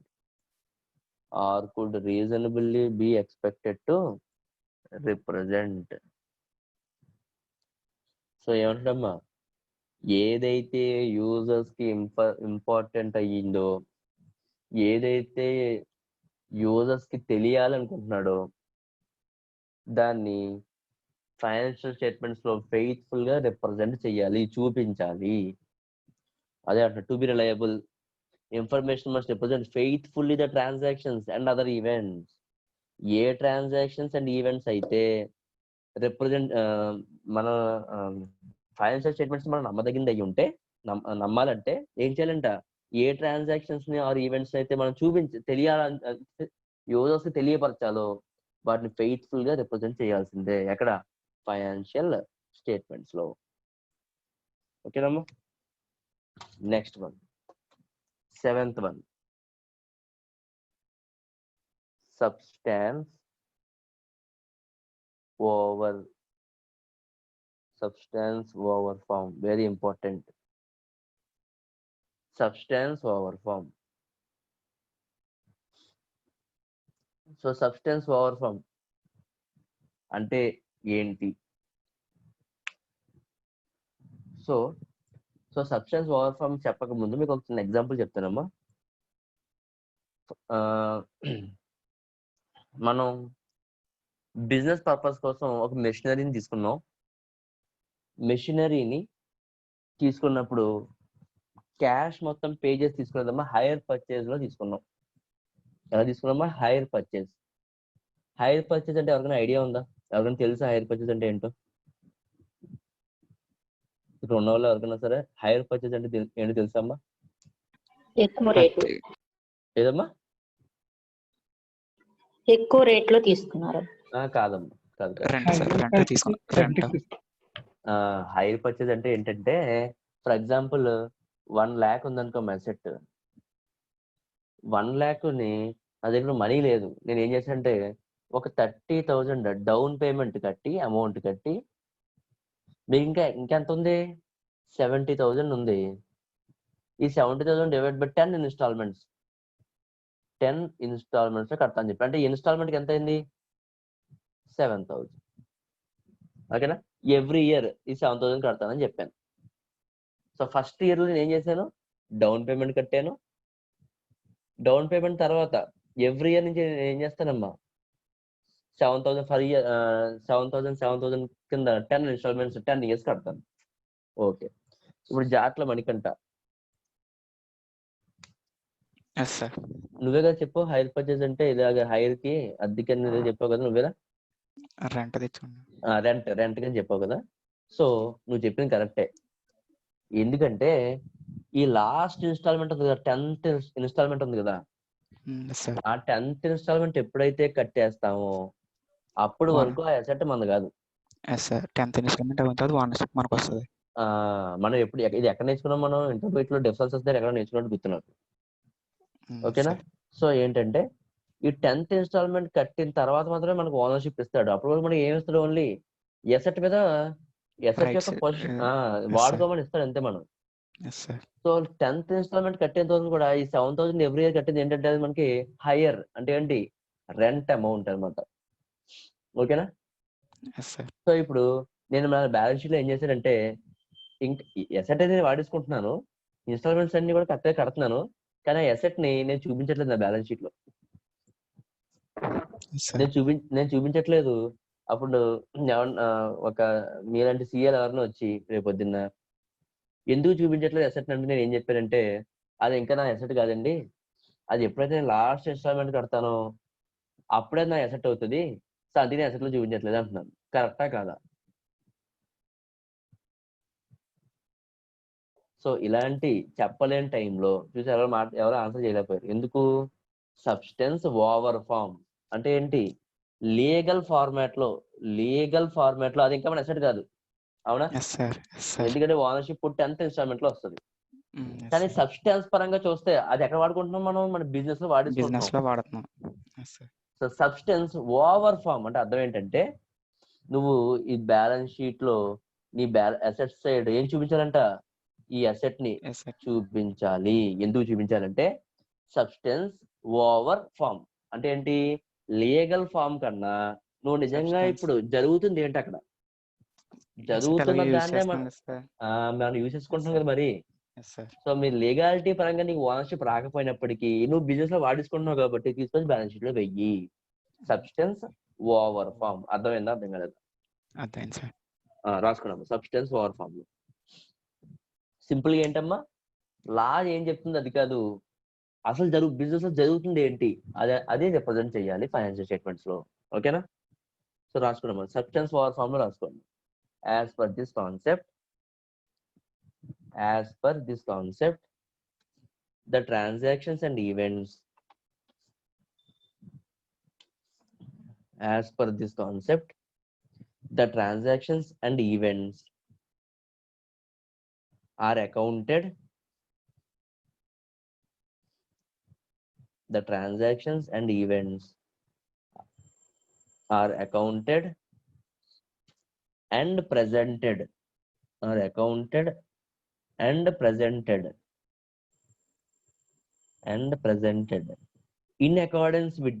or could reasonably be expected to represent. So ఏమంటామా, ఏదైతే users కి important అయ్యిందో, ఏదైతే users కి తెలియాలనుకుంటున్నాడో దాన్ని financial statements లో faithful గా represent చేయాలి, చూపించాలి. అదే అంట, to be reliable information must represent faithfully the transactions and other events. A transactions and events అయితే రిప్రజెంట్ మన ఫైనాన్షియల్ స్టేట్మెంట్స్ మనం నమ్మదగింది అయ్యి ఉంటే, నమ్మాలంటే ఏం చేయాలంట, ఏ ట్రాన్సాక్షన్స్ ని ఆర్ ఈవెంట్స్ అయితే మనం యూజర్స్ కి తెలియపరచాలో వాటిని ఫెయిత్ఫుల్ గా రిప్రజెంట్ చేయాల్సిందే. ఎక్కడ? ఫైనాన్షియల్ స్టేట్మెంట్స్ లో. ఓకేనమ్మా. Next one, 7th one, substance over form. Very important. Substance over form. So substance over form అంటే ఏంటి? సో సబ్స్టెన్స్ ఓవర్ ఫామ్ చెప్పక ముందు మీకు ఒక చిన్న ఎగ్జాంపుల్ చెప్తానమ్మా. మనం బిజినెస్ పర్పస్ కోసం ఒక మెషినరీని తీసుకున్నాం. మెషినరీని తీసుకున్నప్పుడు క్యాష్ మొత్తం పే చేసి తీసుకున్నదమ్మా హైర్ పర్చేజ్ లో తీసుకున్నాం. ఎలా తీసుకున్నామా? Hire purchase. హైర్ పర్చేజ్ అంటే ఎవరికైనా ఐడియా ఉందా? ఎవరికైనా తెలుసా హైర్ పర్చేజ్ అంటే ఏంటో? ఇక్కడ ఉన్న వాళ్ళు ఎవరికైనా సరే హైర్ పర్చేజ్ అంటే ఏంటో తెలుసా అమ్మా? ఏదమ్మా? ఎక్కువ రేట్ లో తీసుకున్నారు. కాదమ్మా, కాదు. హైర్ పర్చేజ్ అంటే ఏంటంటే, ఫర్ ఎగ్జాంపుల్ 1 lakh ఉందనుకో అసెట్. 1 lakh ని నా దగ్గర మనీ లేదు, నేను ఏం చేశానంటే ఒక 30,000 డౌన్ పేమెంట్ కట్టి, అమౌంట్ కట్టి, మీకు ఇంకెంత ఉంది? 70,000 ఉంది. ఈ 70,000 డివైడ్ బై 10 ఇన్స్టాల్మెంట్స్, 10 ఇన్స్టాల్మెంట్స్ లో కడతా అని చెప్పి, అంటే ఇన్స్టాల్మెంట్ కి ఎంత అయింది? 7,000. ఓకేనా? ఎవ్రీ ఇయర్ ఈ 7,000 కడతానని చెప్పాను. సో ఫస్ట్ ఇయర్ లో నేను ఏం చేశాను? డౌన్ పేమెంట్ కట్టాను. డౌన్ పేమెంట్ తర్వాత ఎవ్రీ ఇయర్ నుంచి నేను ఏం చేస్తానమ్మా, 7,000 ఫర్ ఇయర్, 7,000 కింద 10 ఇన్స్టాల్మెంట్స్ 10 ఇయర్స్ కడతాను. ఓకే. ఇప్పుడు జాట్ల మణికంట, నువ్వే కదా చెప్పు హైర్ పర్చేజ్ అంటే ఇలాగ హైర్ కి అద్దెకి అనేది చెప్పావు కదా, నువ్వేనా? రెంట్ కి చెప్పావు కదా. సో నువ్వు చెప్పింది కరెక్టే. ఎందుకంటే ఈ లాస్ట్ ఇన్స్టాల్మెంట్ ఉంది కదా, 10th ఇన్స్టాల్మెంట్ ఉంది కదా, ఆ 10th ఇన్స్టాల్మెంట్ ఎప్పుడైతే కట్టేస్తామో అప్పుడు వరకు ఆ అసెట్ మనది కాదు. మనం ఎప్పుడు ఇది ఎక్కడ నేర్చుకున్నాం? మనం ఇంటర్మీడియట్ లో డిఫరెన్సెస్ దగ్గర ఎక్కడ నేర్చుకున్నట్టు గుర్తున్నారు. ఓకేనా? సో ఏంటంటే ఈ 10th ఇన్స్టాల్మెంట్ కట్టిన తర్వాత మాత్రమే మనకు ఓనర్షిప్ ఇస్తాడు. అప్పుడు మనకి ఏమి ఇస్తాడు? ఓన్లీ ఎసెట్ మీద, ఎసెట్ యొక్క పొజిషన్ వాడుకోమని ఇస్తాడు అంతే మనం. సో 10th ఇన్స్టాల్మెంట్ కట్టేంత వరకు కూడా ఈ 7,000 ఎవ్రీ ఇయర్ కట్టేది ఏంటంటే అది మనకి హైయర్, అంటే ఏంటి? రెంట్ అమౌంట్ అనమాట. ఓకేనా? సో ఇప్పుడు నేను మన బ్యాలెన్స్ షీట్ లో ఏం చేశానంటే, ఇంకా ఎసెట్ అయితే వాడేసుకుంటున్నాను, ఇన్స్టాల్మెంట్స్ అన్ని కూడా కరెక్ట్గా కడుతున్నాను, కానీ ఆ ఎసెట్ ని నేను చూపించట్లేదు నా బ్యాలెన్స్ షీట్ లో. నేను చూపించట్లేదు. అప్పుడు ఒక మీలాంటి సీఎల్ ఎవరిని వచ్చి రేపు పొద్దున్న ఎందుకు చూపించట్లేదు ఎసెట్ అంటే, నేను ఏం చెప్పానంటే, అది ఇంకా నా ఎసెట్ కాదండి, అది ఎప్పుడైతే నేను లాస్ట్ ఇన్స్టాల్మెంట్ కడతానో అప్పుడే నా ఎసెట్ అవుతుంది, సో అది నేను ఎసెట్ లో చూపించట్లేదు అంటున్నాను. కరెక్టా కాదా? సో ఇలాంటి చెప్పలేని టైంలో చూసి ఎవరు ఆన్సర్ చేయలేకపోయారు. ఎందుకు? సబ్స్టెన్స్ ఓవర్ ఫామ్ అంటే ఏంటి? లీగల్ ఫార్మాట్ లో అది ఇంకా మన అసెట్ కాదు, అవునా? ఎందుకంటే ఓనర్షిప్ 10th ఇన్స్టాల్మెంట్ లో వస్తుంది. కానీ సబ్స్టెన్స్ పరంగా చూస్తే అది ఎక్కడ వాడుకుంటున్నాం? మనం మన బిజినెస్ లో వాడుతున్నాం. సో సబ్స్టెన్స్ ఓవర్ ఫామ్ అంటే అర్థం ఏంటంటే, నువ్వు ఈ బ్యాలెన్స్ షీట్ లో నీ అసెట్ సైడ్ ఏం చూపించాలంట, ఈ అసెట్ ని ఎస్ సార్. చూపించాలి. ఎందుకు చూపించాలంటే సబ్స్టెన్స్ ఓవర్ ఫామ్ అంటే ఏంటి, లీగల్ ఫామ్ కన్నా నువ్వు నిజంగా Substance. ఇప్పుడు జరుగుతుంది ఏంటి అక్కడ, జరుగుతున్న యూజ్ దాన్నే చేస్తాం కదా సార్. మనం యూజ్ చేసుకుంటున్నాం కదా మరి. Yes sir. సో మీరు లీగాలిటీ పరంగా నీకు ఓనర్షిప్ రాకపోయినప్పటికీ నువ్వు బిజినెస్ లో వాడేసుకుంటున్నావు కాబట్టి తీసుకొని బ్యాలెన్స్ షీట్ లో వెయ్యి. సబ్స్టెన్స్ ఓవర్ ఫామ్ అర్థమైందా, అర్థం కాలేదు? అర్థమైంది సార్. రాసుకున్నాము సబ్స్టెన్స్ ఓవర్ ఫామ్ లో. సింపుల్ గా ఏంటమ్మా, లా ఏం చెప్తుంది అది కాదు, అసలు బిజినెస్ లో జరుగుతుంది ఏంటి అదే రిప్రజెంట్ చేయాలి ఫైనాన్షియల్ స్టేట్మెంట్స్ లో. ఓకేనా? సో రాసుకున్నాము సబ్స్టెన్స్ ఓవర్ ఫామ్ లో రాసుకోండి. As per this concept the transactions and events as per this concept the transactions and events are accounted the transactions and events are accounted and presented are accounted and presented in accordance with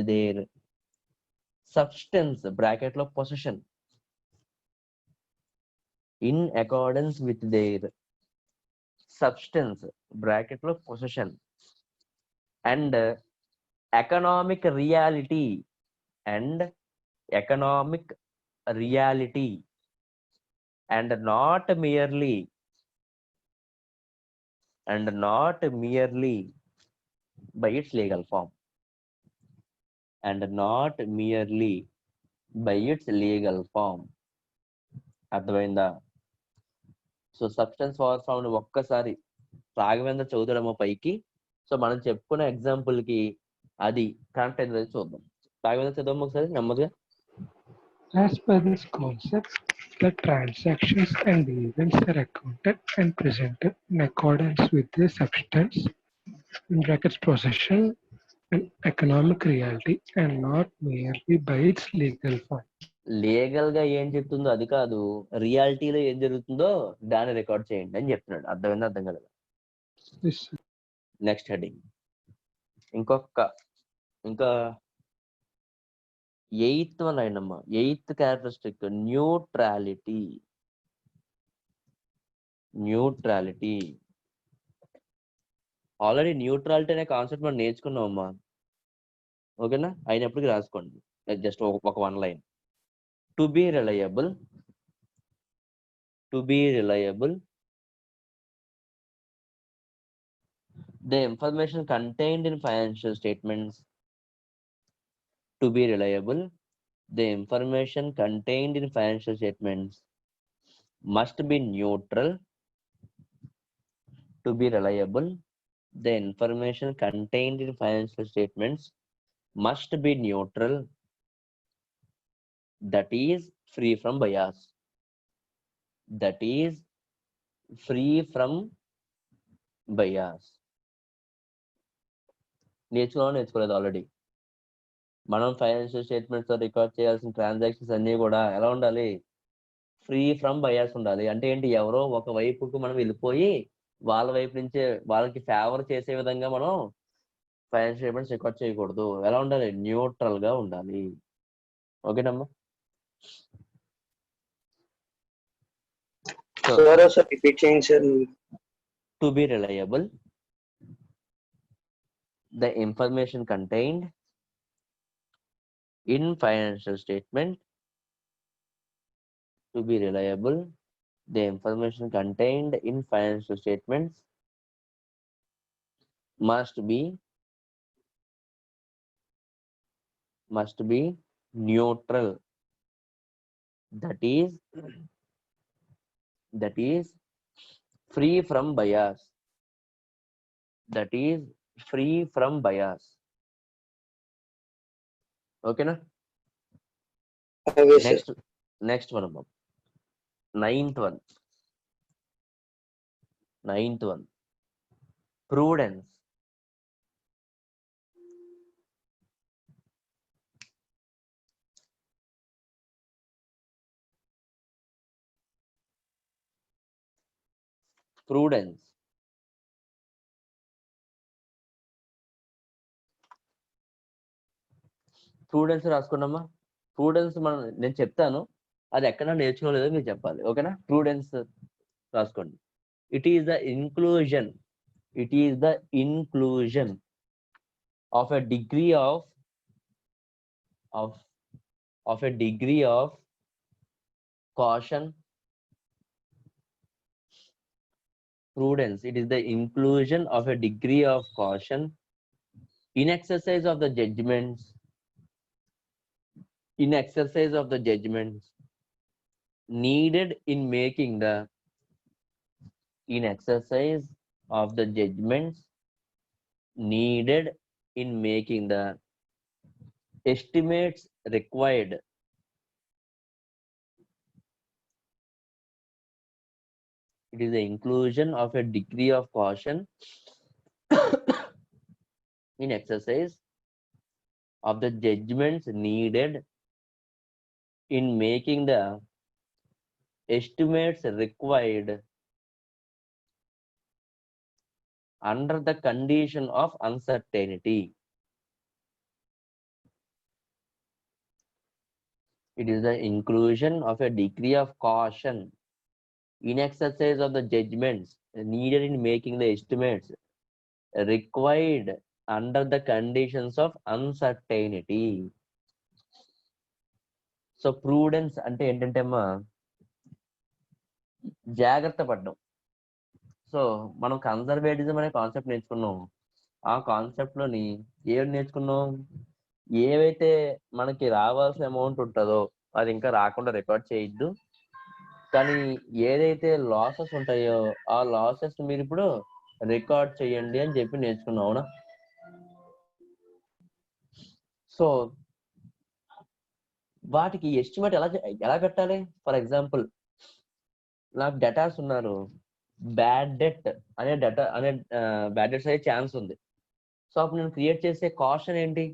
their substance bracket లో possession in accordance with their substance bracket లో possession and economic reality and not merely by its legal form అర్థమైందా? So substance over form ఒక్కసారి రాఘవేంద్ర చదువుతాడేమో పైకి. So మనం చెప్పుకునే example కి అది correct అయింది చూద్దాం. రాఘవేంద్ర చదవము ఒకసారి నెమ్మదిగా. As per this concept, the transactions and the events are accounted and presented in accordance with their substance, in brackets possession, and economic reality, and not merely by its legal form. Legal గా ఏం చెప్తుందో అది కాదు, రియాలిటీలో ఏం జరుగుతుందో దాన్ని record చేయండి అని చెప్తున్నాడు. అర్థమైందా, అర్థం కదా? This నెక్స్ట్ హెడ్డింగ్ ఇంకా 8th వన్ అయినమ్మా. 8th characteristic neutrality. Already neutrality అనే కాన్సెప్ట్ మనం నేర్చుకున్నాం అమ్మా. ఓకేనా? అయినప్పటికీ రాసుకోండి జస్ట్ ఒక 1 line. To be reliable the information contained in financial statements to be reliable the information contained in financial statements must be neutral. To be reliable the information contained in financial statements must be neutral, that is free from bias. నేర్చుకోలేదు already. మనం financial statements తో record చేయాల్సిన transactions అన్ని కూడా ఎలా ఉండాలి, free from bias ఉండాలి. అంటే ఏంటి, ఎవరో ఒక వైపుకు మనం వెళ్ళిపోయి వాళ్ళ వైపు నుంచే వాళ్ళకి ఫేవర్ చేసే విధంగా మనం ఫైనాన్షియల్ స్టేట్మెంట్స్ రికార్డ్ చేయకూడదు. ఎలా ఉండాలి, న్యూట్రల్ గా ఉండాలి. ఓకేనమ్మా? రిపీట్ చేయండి sir. To be reliable the information contained in financial statement the information contained in financial statements must be neutral, that is free from bias. ఓకేనా? నెక్స్ట్ వన్ అమ్మా. 9th one prudence. prudence. Prudence రాసుకున్నామా? Prudence నేను చెప్తాను, అది ఎక్కడ నేర్చుకోలేదో మీరు చెప్పాలి. ఓకేనా? ప్రూడెన్స్ రాసుకోండి. It is the inclusion of a degree of caution. Prudence, it is the inclusion of a degree of caution in exercise of the judgments needed in making the estimates required it is the inclusion of a degree of caution in exercise of the judgments needed in making the estimates required under the condition of uncertainty. It is the inclusion of a degree of caution in exercise of the judgments needed in making the estimates required under the conditions of uncertainty. So Prudence అంటే ఏంటంటే అమ్మా, జాగ్రత్త పడడం. So మనం conservatism అనే concept నేర్చుకున్నాం. ఆ concept లోని ఏం నేర్చుకున్నాం? ఏవైతే మనకి రావాల్సిన అమౌంట్ ఉంటుందో అది ఇంకా రాకుండా రికార్డ్ చేయొద్దు, కానీ ఏదైతే లాసెస్ ఉంటాయో ఆ లాసెస్ మీరు ఇప్పుడు రికార్డ్ చేయండి అని చెప్పి నేర్చుకున్నాం. అవునా? సో వాటికి ఎస్టిమేట్ ఎలా పెట్టాలి? ఫర్ ఎగ్జాంపుల్, నాకు డెటాస్ ఉన్నారు, బ్యాడ్ డెట్స్ అయ్యే ఛాన్స్ ఉంది. సో అప్పుడు నేను క్రియేట్ చేసే కాషన్ ఏంటి?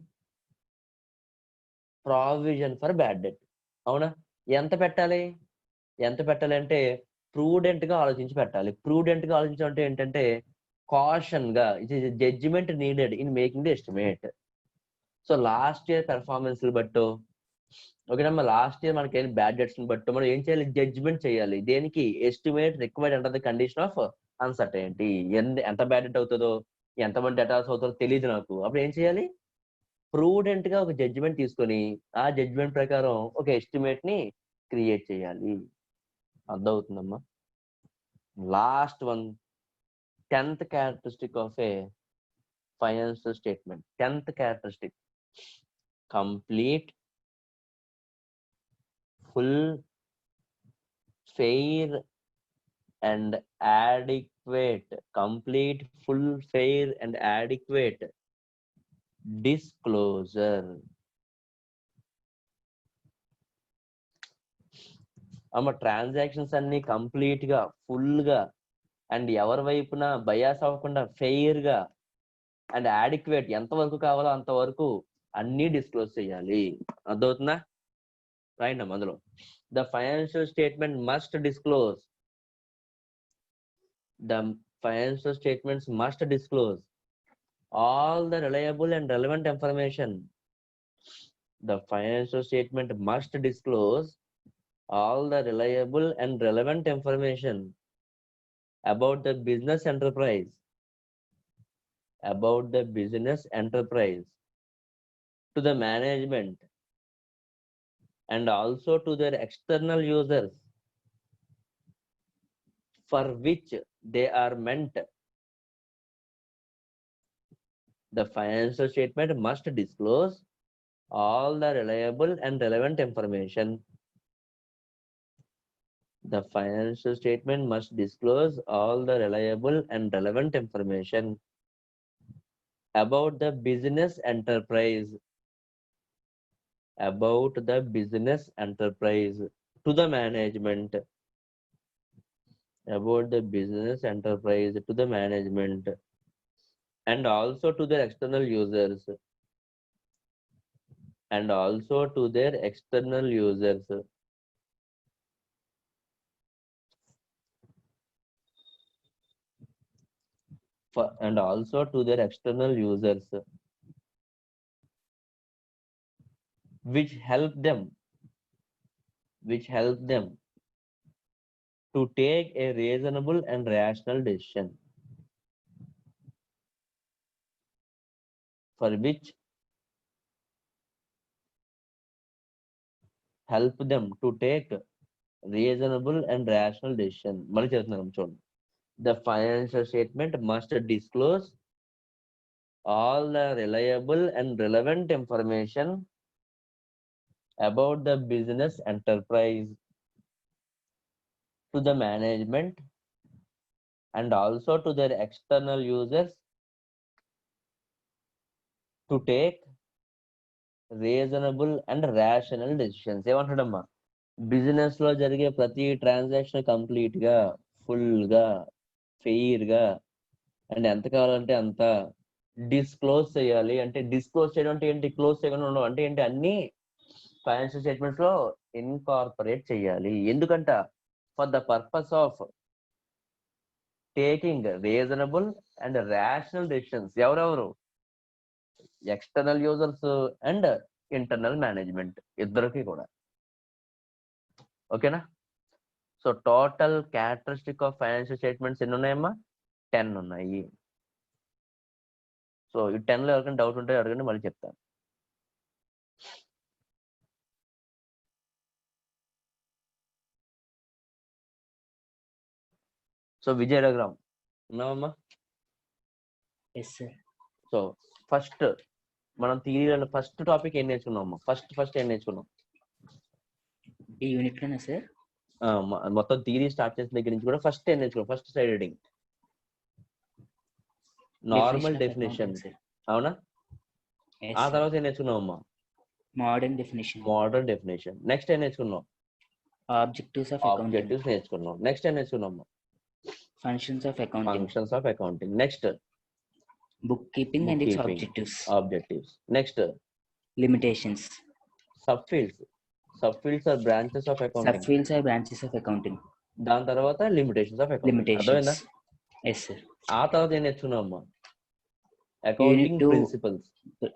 Provision for bad debt. అవునా? ఎంత పెట్టాలి అంటే ప్రూడెంట్ గా ఆలోచించి పెట్టాలి. ప్రూడెంట్ గా ఆలోచించడం అంటే ఏంటంటే కాషన్ గా, it is judgement needed in making the estimate. So last year performance బట్టో, ఓకేనమ్మా, లాస్ట్ ఇయర్ మనకి బ్యాడ్ డెట్స్ బట్టో మనం ఏం చేయాలి? జడ్జిమెంట్ చేయాలి. దేనికి? Estimate required under the condition of uncertainty. ఎంత బ్యాడ్ డెట్ అవుతుందో, ఎంతమంది డెటాస్ అవుతుందో తెలియదు నాకు. అప్పుడు ఏం చేయాలి? ప్రూడెంట్ గా ఒక జడ్జిమెంట్ తీసుకొని ఆ జడ్జిమెంట్ ప్రకారం ఒక ఎస్టిమేట్ ని క్రియేట్ చేయాలి. అర్థమవుతుందమ్మా? Last one, 10th characteristic of a financial statement. 10th characteristic: complete, full, fair and adequate. Complete, full, fair and adequate disclosure. అమ్మ, ట్రాన్సాక్షన్స్ అన్ని కంప్లీట్ గా, ఫుల్ గా అండ్ ఎవరి వైపున బయాస్ అవ్వకుండా ఫెయిర్ గా అండ్ అడిక్వేట్, ఎంతవరకు కావాలో అంతవరకు అన్ని డిస్క్లోజ్ చేయాలి. అర్థమవుతుందా? రైట్ అమ్మ. అందులో the financial statement must disclose all the reliable and relevant information. The financial statement must disclose all the reliable and relevant information about the business enterprise to the management and also to their external users for which they are meant. The financial statement must disclose all the reliable and relevant information. The financial statement must disclose all the reliable and relevant information about the business enterprise to the management, and also to their external users, and also to their external users, which help them to take a reasonable and rational decision, for which help them to take reasonable and rational decision. మళ్ళీ చెప్తున్నాను చూడండి. The financial statement must disclose all the reliable and relevant information about the business enterprise to the management and also to their external users to take reasonable and rational decisions. ఏమంటాడమ్మా, business లో జరిగే ప్రతి transaction complete గా, full గా, fair గా and ఎంత కావాలంటే అంత డిస్క్లోజ్ చేయాలి. అంటే డిస్క్లోజ్ చేయడం అంటే ఏంటి, క్లోజ్ చేయకుండా ఉండవు అంటే ఏంటి, అన్ని ఫైనాన్షియల్ స్టేట్మెంట్స్ లో ఇన్కార్పొరేట్ చేయాలి. ఎందుకంట, for the purpose of taking reasonable and rational decisions. ఎవరెవరు, external users and internal management ఇద్దరికి కూడా. ఓకేనా? So total characteristic of financial statements ఎన్ని ఉన్నాయమ్మా? 10 ఉన్నాయి. సో ఈ 10 లో ఎవరికైనా డౌట్ ఉంటే అడగండి, మళ్ళీ చెప్తాను. సో విజయ డయాగ్రామ్ ఉన్నామమ్మా? Yes sir. సో ఫస్ట్ మనం థియరీలో ఫస్ట్ టాపిక్ ఏం నేర్చుకున్నామమ్మా? ఫస్ట్ ఏం నేర్చుకున్నాం ఈ యూనిట్ లోనే సార్? మొత్తం థియరీ స్టార్ట్ చేసిన దగ్గర నుంచి కూడా ఫస్ట్ ఏం నేర్చుకున్నాం? First side heading normal definition, అవునా? ఆ తర్వాత ఏం నేర్చుకున్నామమ్మా? Modern definition. Modern definition. Next ఏం నేర్చుకున్నాం? Objectives of accounting. ఆబ్జెక్టివ్స్ నేర్చుకున్నాం. నెక్స్ట్ ఏం నేర్చుకున్నామమ్మా? Functions of accounting. Functions of accounting. Next bookkeeping and its objectives. Objectives. Next limitations. Subfields or branches of accounting. Subfields or branches of accounting. దాని తర్వాత limitations of accounting. Limitations. అర్థమైందా? Yes sir. ఆ తర్వాత ఏం నేర్చుకున్నామమ్మా? Accounting principles.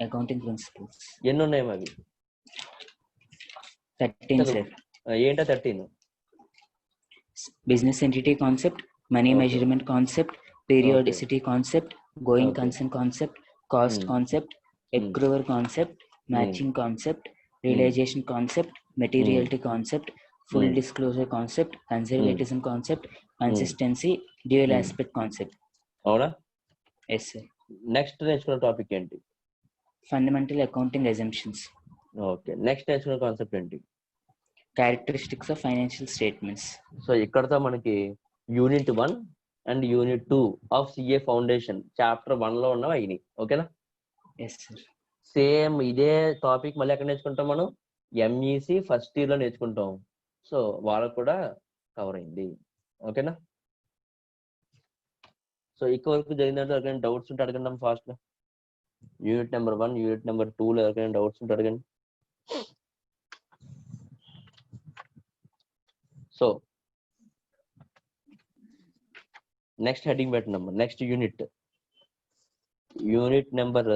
Accounting principles ఎన్ని ఉన్నాయమ్మా అవి? 13 సార్. ఏంటో 13? Business entity concept, money measurement concept, periodicity concept, going concern concept, cost concept, accrual concept, matching concept, realisation concept, materiality concept, full disclosure concept, conservatism concept, consistency, dual aspect concept. అవునా? Yes sir. Next నేర్చుకున్న topic ఏంటి? Fundamental accounting assumptions. Okay. Next నేర్చుకున్న concept ఏంటి? Characteristics of financial statements. So ఇక్కడతో మనకి unit 1 and unit 2 of CA foundation chapter 1 లో ఉన్నవి అయినాయి. ఓకేనా? Yes sir. సేమ్ ఇదే టాపిక్ మళ్ళీ ఎక్కడ నేర్చుకుంటాం మనం? ఎంఈసి ఫస్ట్ ఇయర్ లో నేర్చుకుంటాం. సో వాళ్ళకు కూడా కవర్ అయింది. ఓకేనా? సో ఇక్కడ వరకు జరిగిన దాంట్లో ఎవరికైనా డౌట్స్ ఉంటే అడగండి ఫాస్ట్ గా. యూనిట్ నెంబర్ 1, యూనిట్ నెంబర్ 2 లో ఎవరికైనా డౌట్స్ ఉంటే అడగండి. సో నెక్స్ట్ హెడ్డింగ్ పెట్టినమ్మా. Next unit number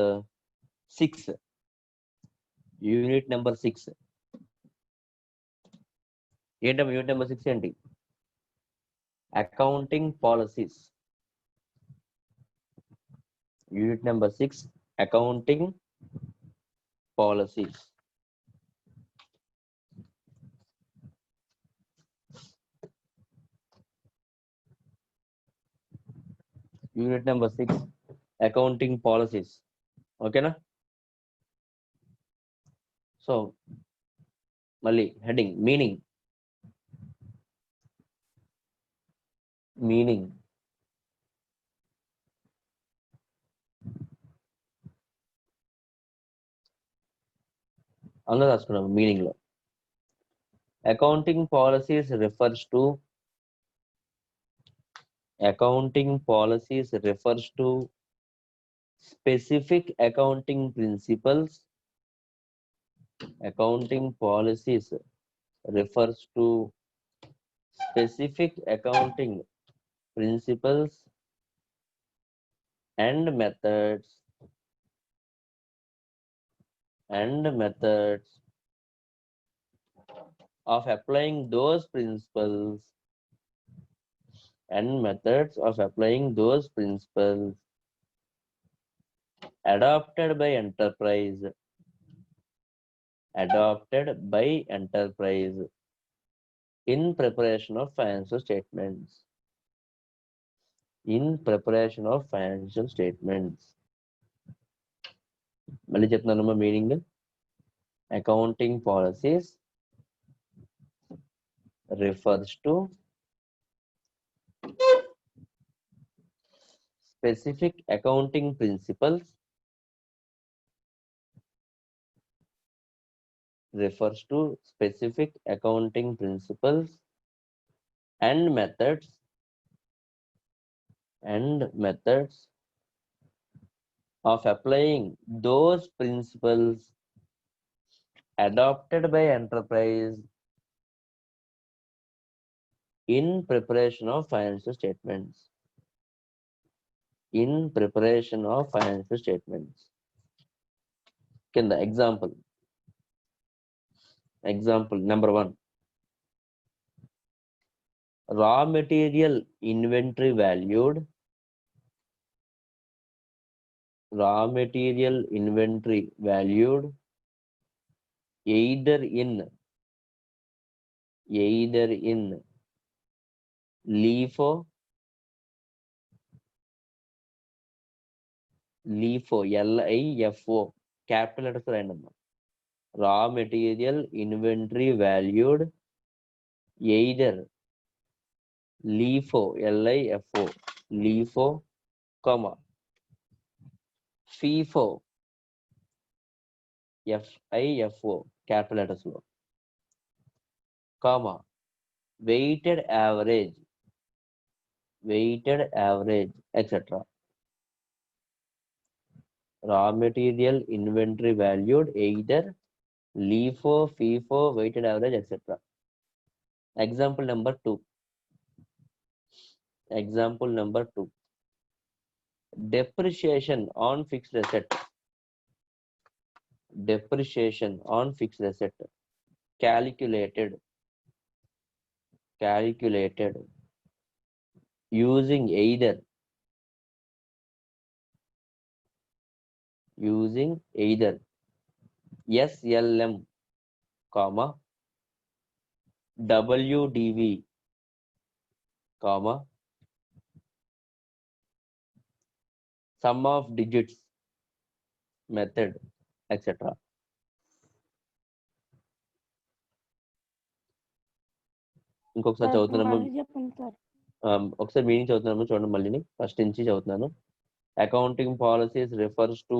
6. Unit number 6 ఏంటమ్మా? యూనిట్ నెంబర్ 6 ఏంటి? Accounting policies. Unit number 6 accounting policies. Unit number 6 accounting policies. ఓకేనా? సో మళ్ళీ హెడ్డింగ్ మీనింగ్. అందరూ రాసుకున్నాం. మీనింగ్ లో accounting policies refers to specific accounting principles. Accounting policies refers to specific accounting principles and methods of applying those principles adopted by enterprise in preparation of financial statements. మళ్ళీ చెప్తున్నానమ్మా meaning. Accounting policies refers to specific accounting principles and methods of applying those principles adopted by enterprise in preparation of financial statements. కింద example number 1, raw material inventory valued either in LIFO, LIFO, capital letters రాయండమ్మా. raw material inventory valued either LIFO, LIFO, comma, FIFO, FIFO, capital letters లో, comma, weighted average, etc. raw material inventory valued either LIFO, FIFO, weighted average, etc. Example number 2. Depreciation on fixed asset. Calculated using either SLM, comma, WDV, comma, sum of digits method, etc. ఇంకొకసారి చదువుతున్నాము. మళ్ళీ చెప్పండి sir. ఒకసారి meaning చదువుతున్నాము చూడండి. మళ్ళీ first నుంచి చదువుతున్నాను. Accounting policies refers to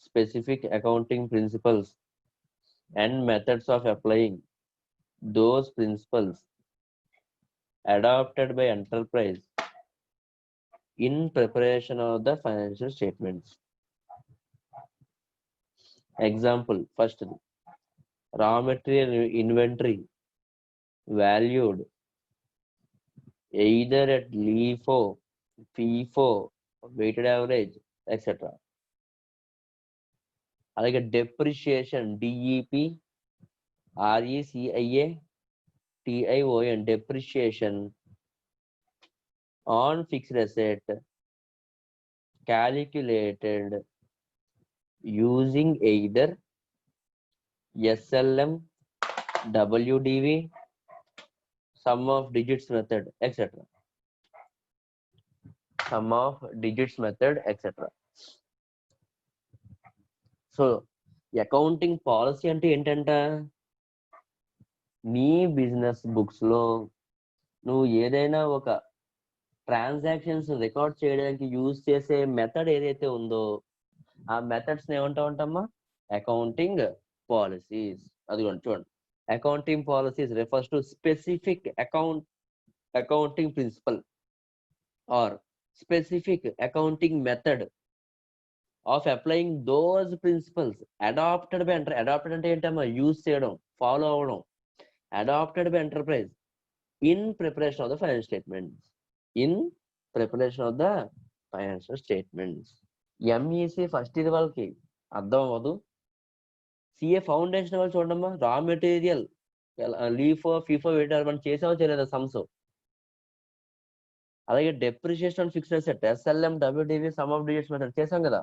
specific accounting principles and methods of applying those principles adopted by enterprise in preparation of the financial statements. Example, first, raw material inventory valued either at LIFO, FIFO, weighted average, etc. అలాగే depreciation, DEP, RECIA, TION, depreciation on fixed asset calculated using either SLM, WDV, sum of digits method, etc. So accounting policy అంటే ఏంటంట, నీ business books లో నువ్వు ఏదైనా ఒక transactions record చేయడానికి use చేసే మెథడ్ ఏదైతే ఉందో ఆ మెథడ్స్ ఏమంటా ఉంటామా, అకౌంటింగ్ పాలసీస్. అది చూడండి, accounting policies refers to specific accounting principle or specific accounting method of applying those principles adopted by adopted అంటే ఏంటమ్మా, యూజ్ చేయడం, ఫాలో అవ్వడం, adopted by enterprise in preparation of the financial statements. Financial statements. MEC first year వాళ్ళకి అర్థం అవ్వదు. CA foundation వాళ్ళు చూడమ్మా, raw material LIFO FIFO వేటారు మనం చేసామో చేయలేదా సమ్స్. అలాగే depreciation on fixed asset SLM WDV some of divisions method చేసాం కదా.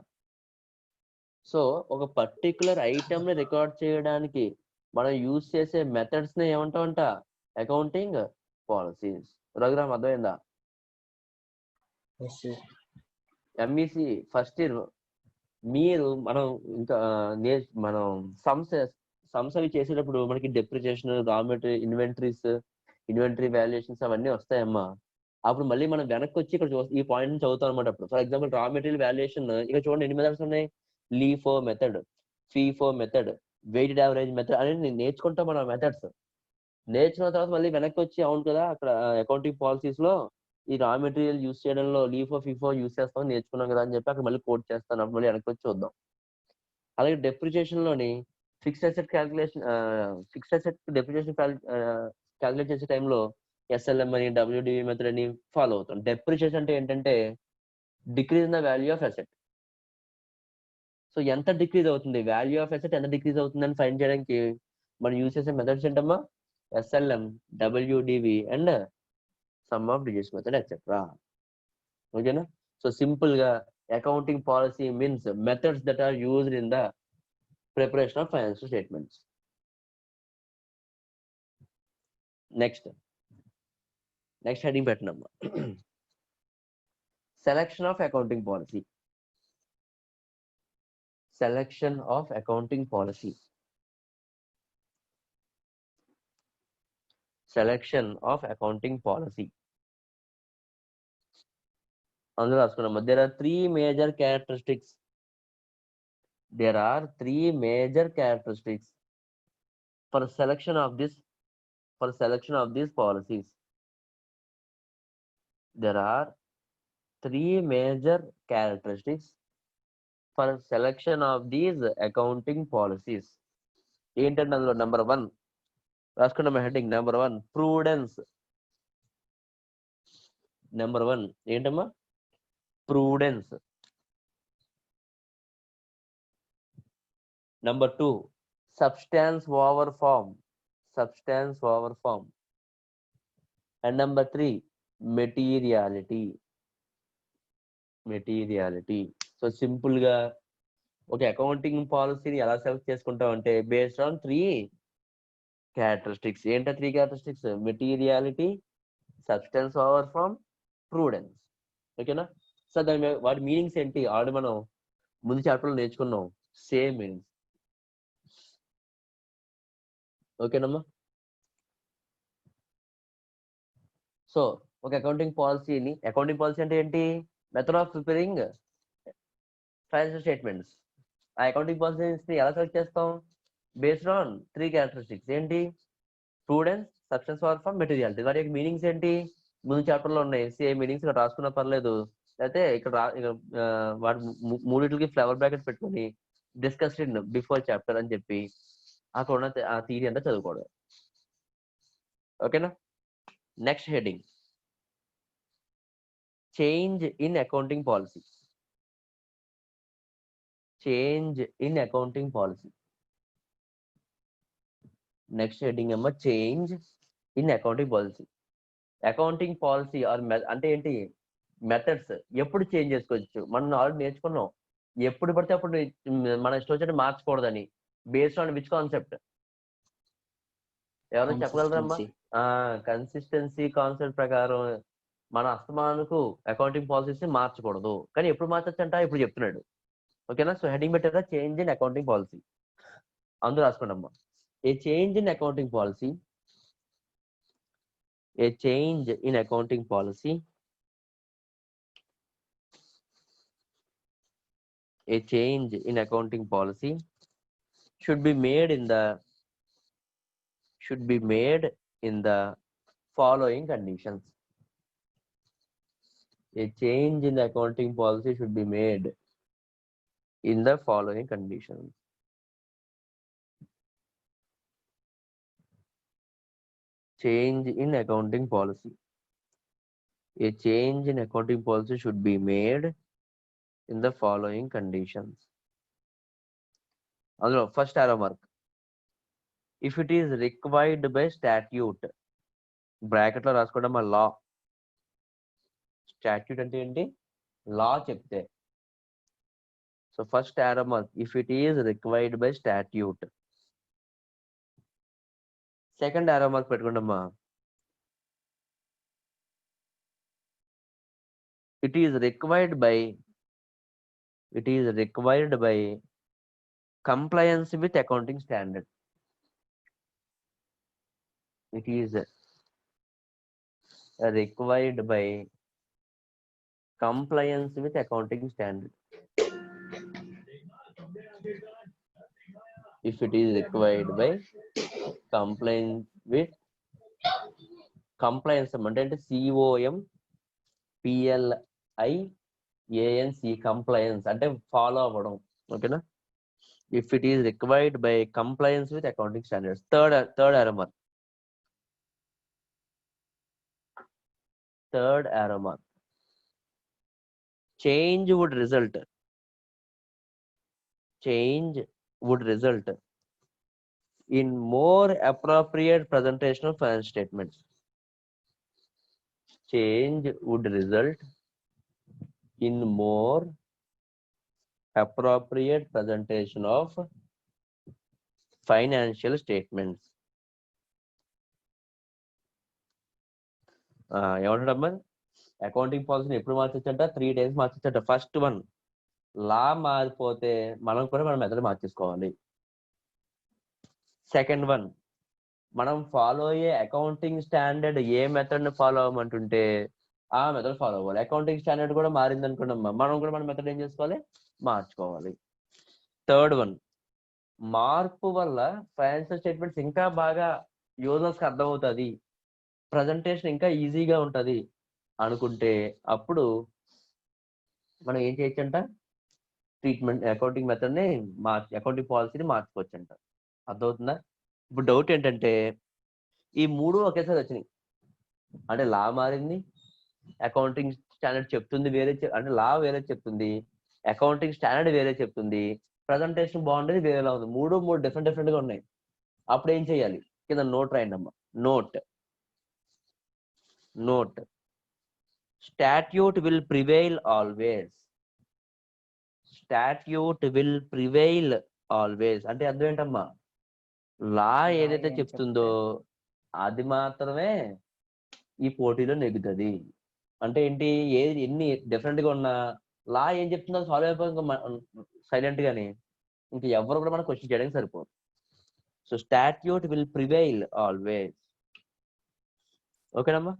సో ఒక పర్టికులర్ ఐటమ్ ని రికార్డ్ చేయడానికి మనం యూజ్ చేసే మెథడ్స్ ని ఏమంటామంట, అకౌంటింగ్ పాలసీస్. రఘురామ్ అర్థమైందా? ఎంఈసి ఫస్ట్ ఇయర్ మీరు మనం ఇంకా మనం సమ్స్ అవి చేసేటప్పుడు మనకి depreciation, raw material, inventory valuations అవన్నీ వస్తాయమ్మా. అప్పుడు మళ్ళీ మనం వెనక్కి వచ్చి ఇక్కడ ఈ పాయింట్ నుంచి చదువుతాం అనమాట. అప్పుడు for example raw material valuation ఇక్కడ చూడండి ఎన్ని మెథడ్స్ ఉన్నాయి. LIFO method, FIFO method, weighted average method అనేది నేర్చుకుంటాం మనం. మెథడ్స్ నేర్చుకున్న తర్వాత మళ్ళీ వెనక్కి వచ్చి అవును కదా అక్కడ అకౌంటింగ్ పాలసీస్ లో ఈ రా మెటీరియల్ యూస్ చేయడంలో లీఫో ఫీఫో యూస్ చేస్తాం నేర్చుకున్నాం కదా అని చెప్పి అక్కడ మళ్ళీ కోడ్ చేస్తాను. అప్పుడు మళ్ళీ వెనక్కి వచ్చి చూద్దాం. అలాగే డెప్రిసియేషన్ లోని fixed asset calculation, fixed asset depreciation calculate చేసే టైంలో ఎస్ఎల్ఎం అని డబ్ల్యూడివి మెథడ్ అని ఫాలో అవుతాం. డెప్రిసియేషన్ అంటే ఏంటంటే decrease in the value of asset. So ఎంత డిక్రీజ్ అవుతుంది, వాల్యూ ఆఫ్ అసెట్ ఎంత డిక్రీజ్ అవుతుంది అని ఫైండ్ చేయడానికి మనం యూజ్ చేసే మెథడ్స్ ఏంటమ్మా, SLM, WDV and sum of digits method etcetera. ఓకేనా? సో సింపుల్ గా accounting policy means methods that are used in the preparation of financial statements. Next heading పెట్టినమ్మా, selection of accounting policy. Selection of accounting policy. Selection of accounting policy. అందులో రాసుకున్నాం. There are three major characteristics. There are three major characteristics for selection of these policies. There are three major characteristics for selection of these accounting policies. ఏంటంటే అందులో number 1 రాసుకున్న heading number 1 Prudence. Number 1 ఏంటమ్మా, prudence. Number 2 substance over form. And number 3 materiality. So simple గా ఒక accounting పాలసీని ఎలా select చేసుకుంటాం అంటే బేస్డ్ ఆన్ 3 క్యారెక్టరిస్టిక్స్. ఏంటో 3 characteristics, materiality, substance over from, Prudence. ఓకేనా? సో దాని వాటి మీనింగ్స్ ఏంటి ఆల్రెడీ మనం ముందు చాప్టర్లో నేర్చుకున్నాం. Same meanings. ఓకేనమ్మా? సో ఒక అకౌంటింగ్ పాలసీ అంటే ఏంటి, method of preparing financial statements. ఆ అకౌంటింగ్ పాలసీని ఎలా సెలెక్ట్ చేస్తాం, బేస్డ్ ఆన్ 3 క్యారెక్టరిస్టిక్స్. ఏంటి, Prudence, substance over from, materiality. వాటి యొక్క మీనింగ్స్ ఏంటి ముందు చాప్టర్ లో ఉన్నాయి. సేమ్ మీనింగ్స్ ఇక్కడ రాసుకున్నా పర్లేదు, అయితే ఇక్కడ వాటి మూడింటికి ఫ్లవర్ బ్రాకెట్ పెట్టుకొని డిస్కస్డ్ ఇన్ బిఫోర్ చాప్టర్ అని చెప్పి అక్కడ ఉన్న ఆ థియరీ అంతా చదువుకోవడం. ఓకేనా? Next heading, change in accounting policy. Next heading ఏమో change in accounting policy. Accounting policy are అంటే ఏంటి, మెథడ్స్ ఎప్పుడు చేంజ్ చేసుకోవచ్చు. మనం ఆల్రెడీ నేర్చుకున్నాం, ఎప్పుడు పడితే అప్పుడు మన ఇష్టం వచ్చినట్టు మార్చకూడదని. బేస్డ్ ఆన్ విచ్ కాన్సెప్ట్, ఎవరైనా చెప్పగలరమ్మా? కన్సిస్టెన్సీ కాన్సెప్ట్ ప్రకారం మన అస్తమానకు అకౌంటింగ్ పాలసీస్ ని మార్చకూడదు. కానీ ఎప్పుడు మార్చొచ్చు అంట ఇప్పుడు చెప్తున్నాడు. ఓకేనా? సో హెడ్డింగ్ పెట్టారా, చేంజ్ ఇన్ అకౌంటింగ్ పాలసీ. అందులో రాసుకోండమ్మా, a change in accounting policy. A change in accounting policy. A change in accounting policy should be made in the following conditions. A change in the accounting policy should be made in the following conditions. Change in accounting policy. A change in accounting policy should be made in the following conditions. అందులో first arrow mark. If it is required by statute, bracket లో రాసుకోవడం మా లా. Statute అంటే ఏంటి? లా చెప్తే. So first arrow mark, if it is required by statute. Second arrow mark పెట్టుకోండమ్మా. It is required by compliance with accounting standard. It is required by compliance with accounting standard. If it is required by compliance with compliance అంటే COMPLIANC compliance అంటే follow అవ్వడం. ఓకేనా? If it is required by compliance with accounting standards. Third arrow mark. Third arrow mark. Change would result in more appropriate presentation of financial statements. Change would result in more appropriate presentation of financial statements. ఏమంటాడమ్మా? Accounting పాలసీని ఎప్పుడు మార్చొచ్చంట? 3 days మార్చొచ్చంట. First one, law మారిపోతే మనం కూడా మన method మార్చేసుకోవాలి. సెకండ్ వన్, మనం ఫాలో అయ్యే అకౌంటింగ్ స్టాండర్డ్ ఏ మెథడ్ ని ఫాలో అవ్వమంటుంటే ఆ మెథడ్ ఫాలో అవ్వాలి. అకౌంటింగ్ స్టాండర్డ్ కూడా మారింది అనుకున్నామ్మా, మనం కూడా మన మెథడ్ ఏం చేసుకోవాలి? మార్చుకోవాలి. థర్డ్ వన్, మార్పు వల్ల ఫైనాన్షియల్ స్టేట్మెంట్స్ ఇంకా బాగా యూజర్స్ కి అర్థమవుతుంది, ప్రజెంటేషన్ ఇంకా ఈజీగా ఉంటది అనుకుంటే అప్పుడు మనం ఏం చేయొచ్చంట? ట్రీట్మెంట్ అకౌంటింగ్ మెథడ్ ని అకౌంటింగ్ పాలసీని మార్చుకోవచ్చంట. అర్థమవుతుందా? ఇప్పుడు డౌట్ ఏంటంటే ఈ మూడు ఒకేసారి వచ్చినాయి అంటే లా మారింది, అకౌంటింగ్ స్టాండర్డ్ చెప్తుంది వేరే, అంటే లా వేరే చెప్తుంది, అకౌంటింగ్ స్టాండర్డ్ వేరే చెప్తుంది, ప్రజెంటేషన్ బాగుండేది వేరేలా ఉంది. మూడు డిఫరెంట్ గా ఉన్నాయి. అప్పుడు ఏం చేయాలి? కింద నోట్ రాయండి అమ్మా. Note statute will prevail always. Statute will prevail always అంటే అర్థం ఏంటమ్మా? లా ఏదైతే చెప్తుందో అది మాత్రమే ఈ పోటీలో నెగ్గుతుంది. అంటే ఏంటి? ఎన్ని డిఫరెంట్ గా ఉన్నా లా ఏం చెప్తుందో ఫాలో అయిపోయి సైలెంట్ గాని ఇంకా ఎవరు కూడా మనం క్వశ్చన్ చేయడానికి సరిపోదు. So statute will prevail always. ఓకేనమ్మా?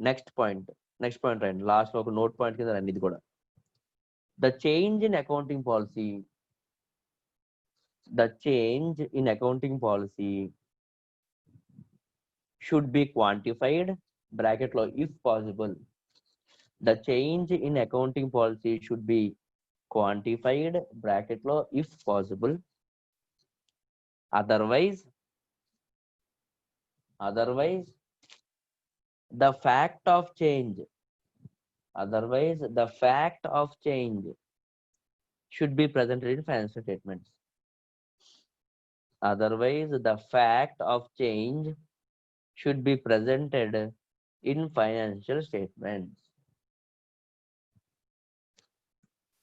నెక్స్ట్ పాయింట్ రండి. లాస్ట్ లో ఒక నోట్ పాయింట్ కింద రండి. ఇది కూడా the change in accounting policy should be quantified, bracket లో if possible. The change in accounting policy should be quantified, bracket లో if possible. Otherwise the fact of change should be presented in financial statements. Otherwise the fact of change should be presented in financial statements.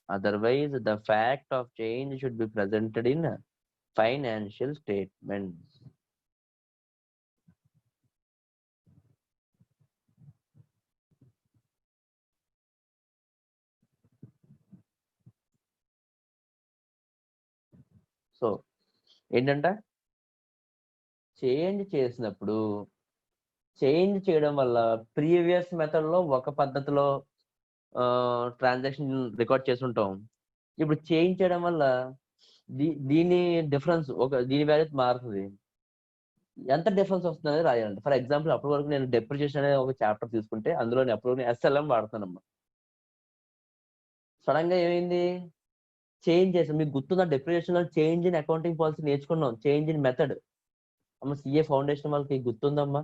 Otherwise the fact of change should be presented in financial statements. So ఏంటంట? Change చేయడం వల్ల previous method లో ఒక పద్ధతిలో transaction record చేస్తుంటాం. ఇప్పుడు change చేయడం వల్ల దీని డిఫరెన్స్ దీని వాల్యూ మారుతుంది. ఎంత డిఫరెన్స్ వస్తుంది అనేది రాయాలంట. ఫర్ ఎగ్జాంపుల్ అప్పటి వరకు నేను డెప్రిసియేషన్ అనే ఒక చాప్టర్ తీసుకుంటే అందులో అప్పుడు SLM వాడుతానమ్మా. సడన్ గా ఏమైంది? చేంజ్ చేసాం. మీకు గుర్తుందా? డెప్రిసియేషన్ లో చేంజ్ ఇన్ అకౌంటింగ్ పాలసీ నేర్చుకున్నాం, చేంజ్ ఇన్ మెథడ్. అమ్మ CA ఫౌండేషన్ వాళ్ళకి గుర్తుందమ్మా?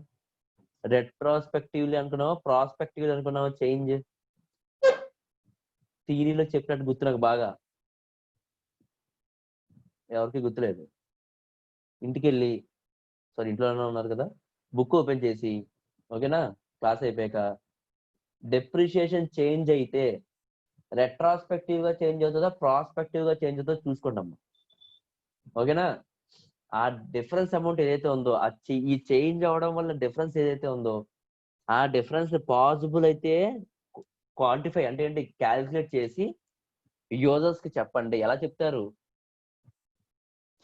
రెట్రోస్పెక్టివ్లీ అనుకున్నావా, ప్రాస్పెక్టివ్లీ అనుకున్నావా? చేంజ్ థియరీలో చెప్పినట్టు గుర్తు నాకు బాగా, ఎవరికి గుర్తులేదు. ఇంటికి వెళ్ళి, సారీ ఇంట్లోనే ఉన్నారు కదా, బుక్ ఓపెన్ చేసి, ఓకేనా, క్లాస్ అయిపోయాక డెప్రిషియేషన్ చేంజ్ అయితే రెట్రాస్పెక్టివ్ గా చేంజ్ అవుతుందా, ప్రాస్పెక్టివ్ గా చేంజ్ అవుతుందో చూసుకుంటాం. ఓకేనా, ఆ డిఫరెన్స్ అమౌంట్ ఏదైతే ఉందో, ఈ చేంజ్ అవడం వల్ల డిఫరెన్స్ ఏదైతే ఉందో, ఆ డిఫరెన్స్ పాసిబుల్ అయితే క్వాంటిఫై అంటే ఏంటి, క్యాలిక్యులేట్ చేసి యూజర్స్ కి చెప్పండి. ఎలా చెప్తారు?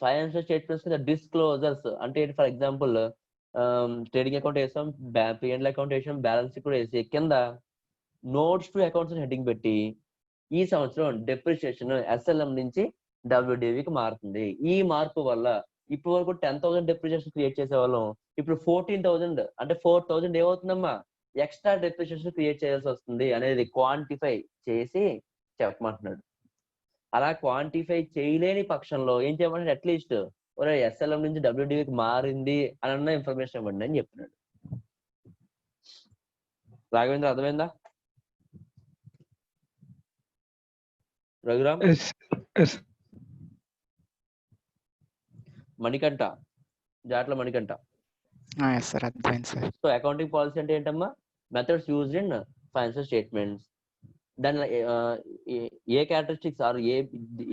ఫైనాన్షియల్ స్టేట్మెంట్స్ కింద డిస్క్లోజర్స్ అంటే ఏంటి, ఫర్ ఎగ్జాంపుల్ ట్రేడింగ్ అకౌంట్ వేసాం, P&L అకౌంట్ వేసాం, బ్యాలెన్స్ కూడా వేసి కింద నోట్స్ టు అకౌంట్స్ హెడ్డింగ్ పెట్టి ఈ సంవత్సరం డెప్రిషియేషన్ SLM నుంచి WDVకి మారుతుంది. ఈ మార్పు వల్ల ఇప్పుడు వరకు 10,000 డెప్రిషియేషన్ క్రియేట్ చేసే వాళ్ళం ఇప్పుడు 14,000 అంటే 4,000 ఏమవుతుందమ్మా ఎక్స్ట్రా డెప్రిషియేషన్ క్రియేట్ చేయాల్సి వస్తుంది అనేది క్వాంటిఫై చేసి చెప్పమంటున్నాడు. అలా క్వాంటిఫై చేయలేని పక్షంలో ఏం చేయమంటే అట్లీస్ట్ ఒరే SLM నుంచి WDVకి మారింది అని ఇన్ఫర్మేషన్ ఇవ్వండి అని చెప్తున్నాడు. రాఘవేంద్ర అర్థమైందా? Raghuram, Yes. Manikanta, Jatla Manikanta. Yes sir, అర్థమైంది సార్. సో అకౌంటింగ్ పాలసీ అంటే ఏంటమ్మా? Methods used in financial statements. దాని ఏ క్యారెక్టరిస్టిక్స్ ఆర్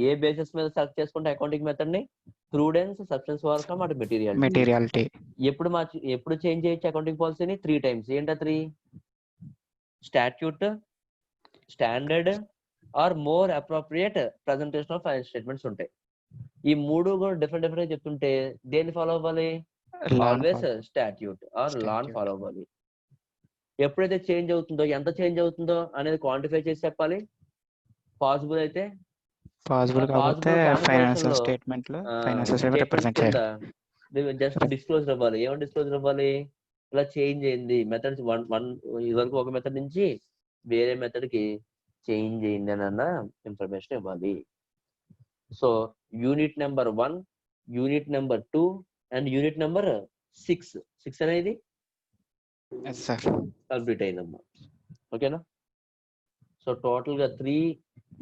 ఏ బేసిస్ మీద సెలెక్ట్ చేసుకుంటే అకౌంటింగ్ మెథడ్ ని? Prudence, substance over form and materiality. ఎప్పుడు చేంజ్ చేయొచ్చు అకౌంటింగ్ పాలసీని? 3 times. ఏంటా 3? Statute, standard or more appropriate presentation of financial statements ఉంటాయి. ఈ 3 కూడా డిఫరెంట్ గా చెప్తుంటే దేన్ని ఫాలో అవ్వాలి? Always statute or law follow అవ్వాలి. ఎప్పుడైతే చేంజ్ అవుతుందో, ఎంత చేంజ్ అవుతుందో అనేది క్వాంటిఫై చేసి చెప్పాలి. పాసిబుల్ అయితే, పాసిబుల్ కాకపోతే ఫైనాన్షియల్ స్టేట్మెంట్ లో ఫైనాన్షియల్ రిప్రజెంట్ చేయాలి. జస్ట్ డిస్క్లోజర్ ఇవ్వాలి. ఏమని డిస్క్లోజర్ ఇవ్వాలి? ఇలా చేంజ్ అయింది మెథడ్స్ ఇదివరకు ఒక మెథడ్ నుంచి వేరే మెథడ్ కి చేంజ్ అయింది అన్న ఇన్ఫర్మేషన్ ఇవ్వాలి. So unit number 1, unit number 2 and unit number 6 అనేది కంప్లీట్ అయిందమ్మా. ఓకేనా? సో టోటల్ గా 3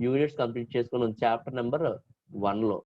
యూనిట్స్ కంప్లీట్ చేసుకున్నాం చాప్టర్ నెంబర్ 1 లో.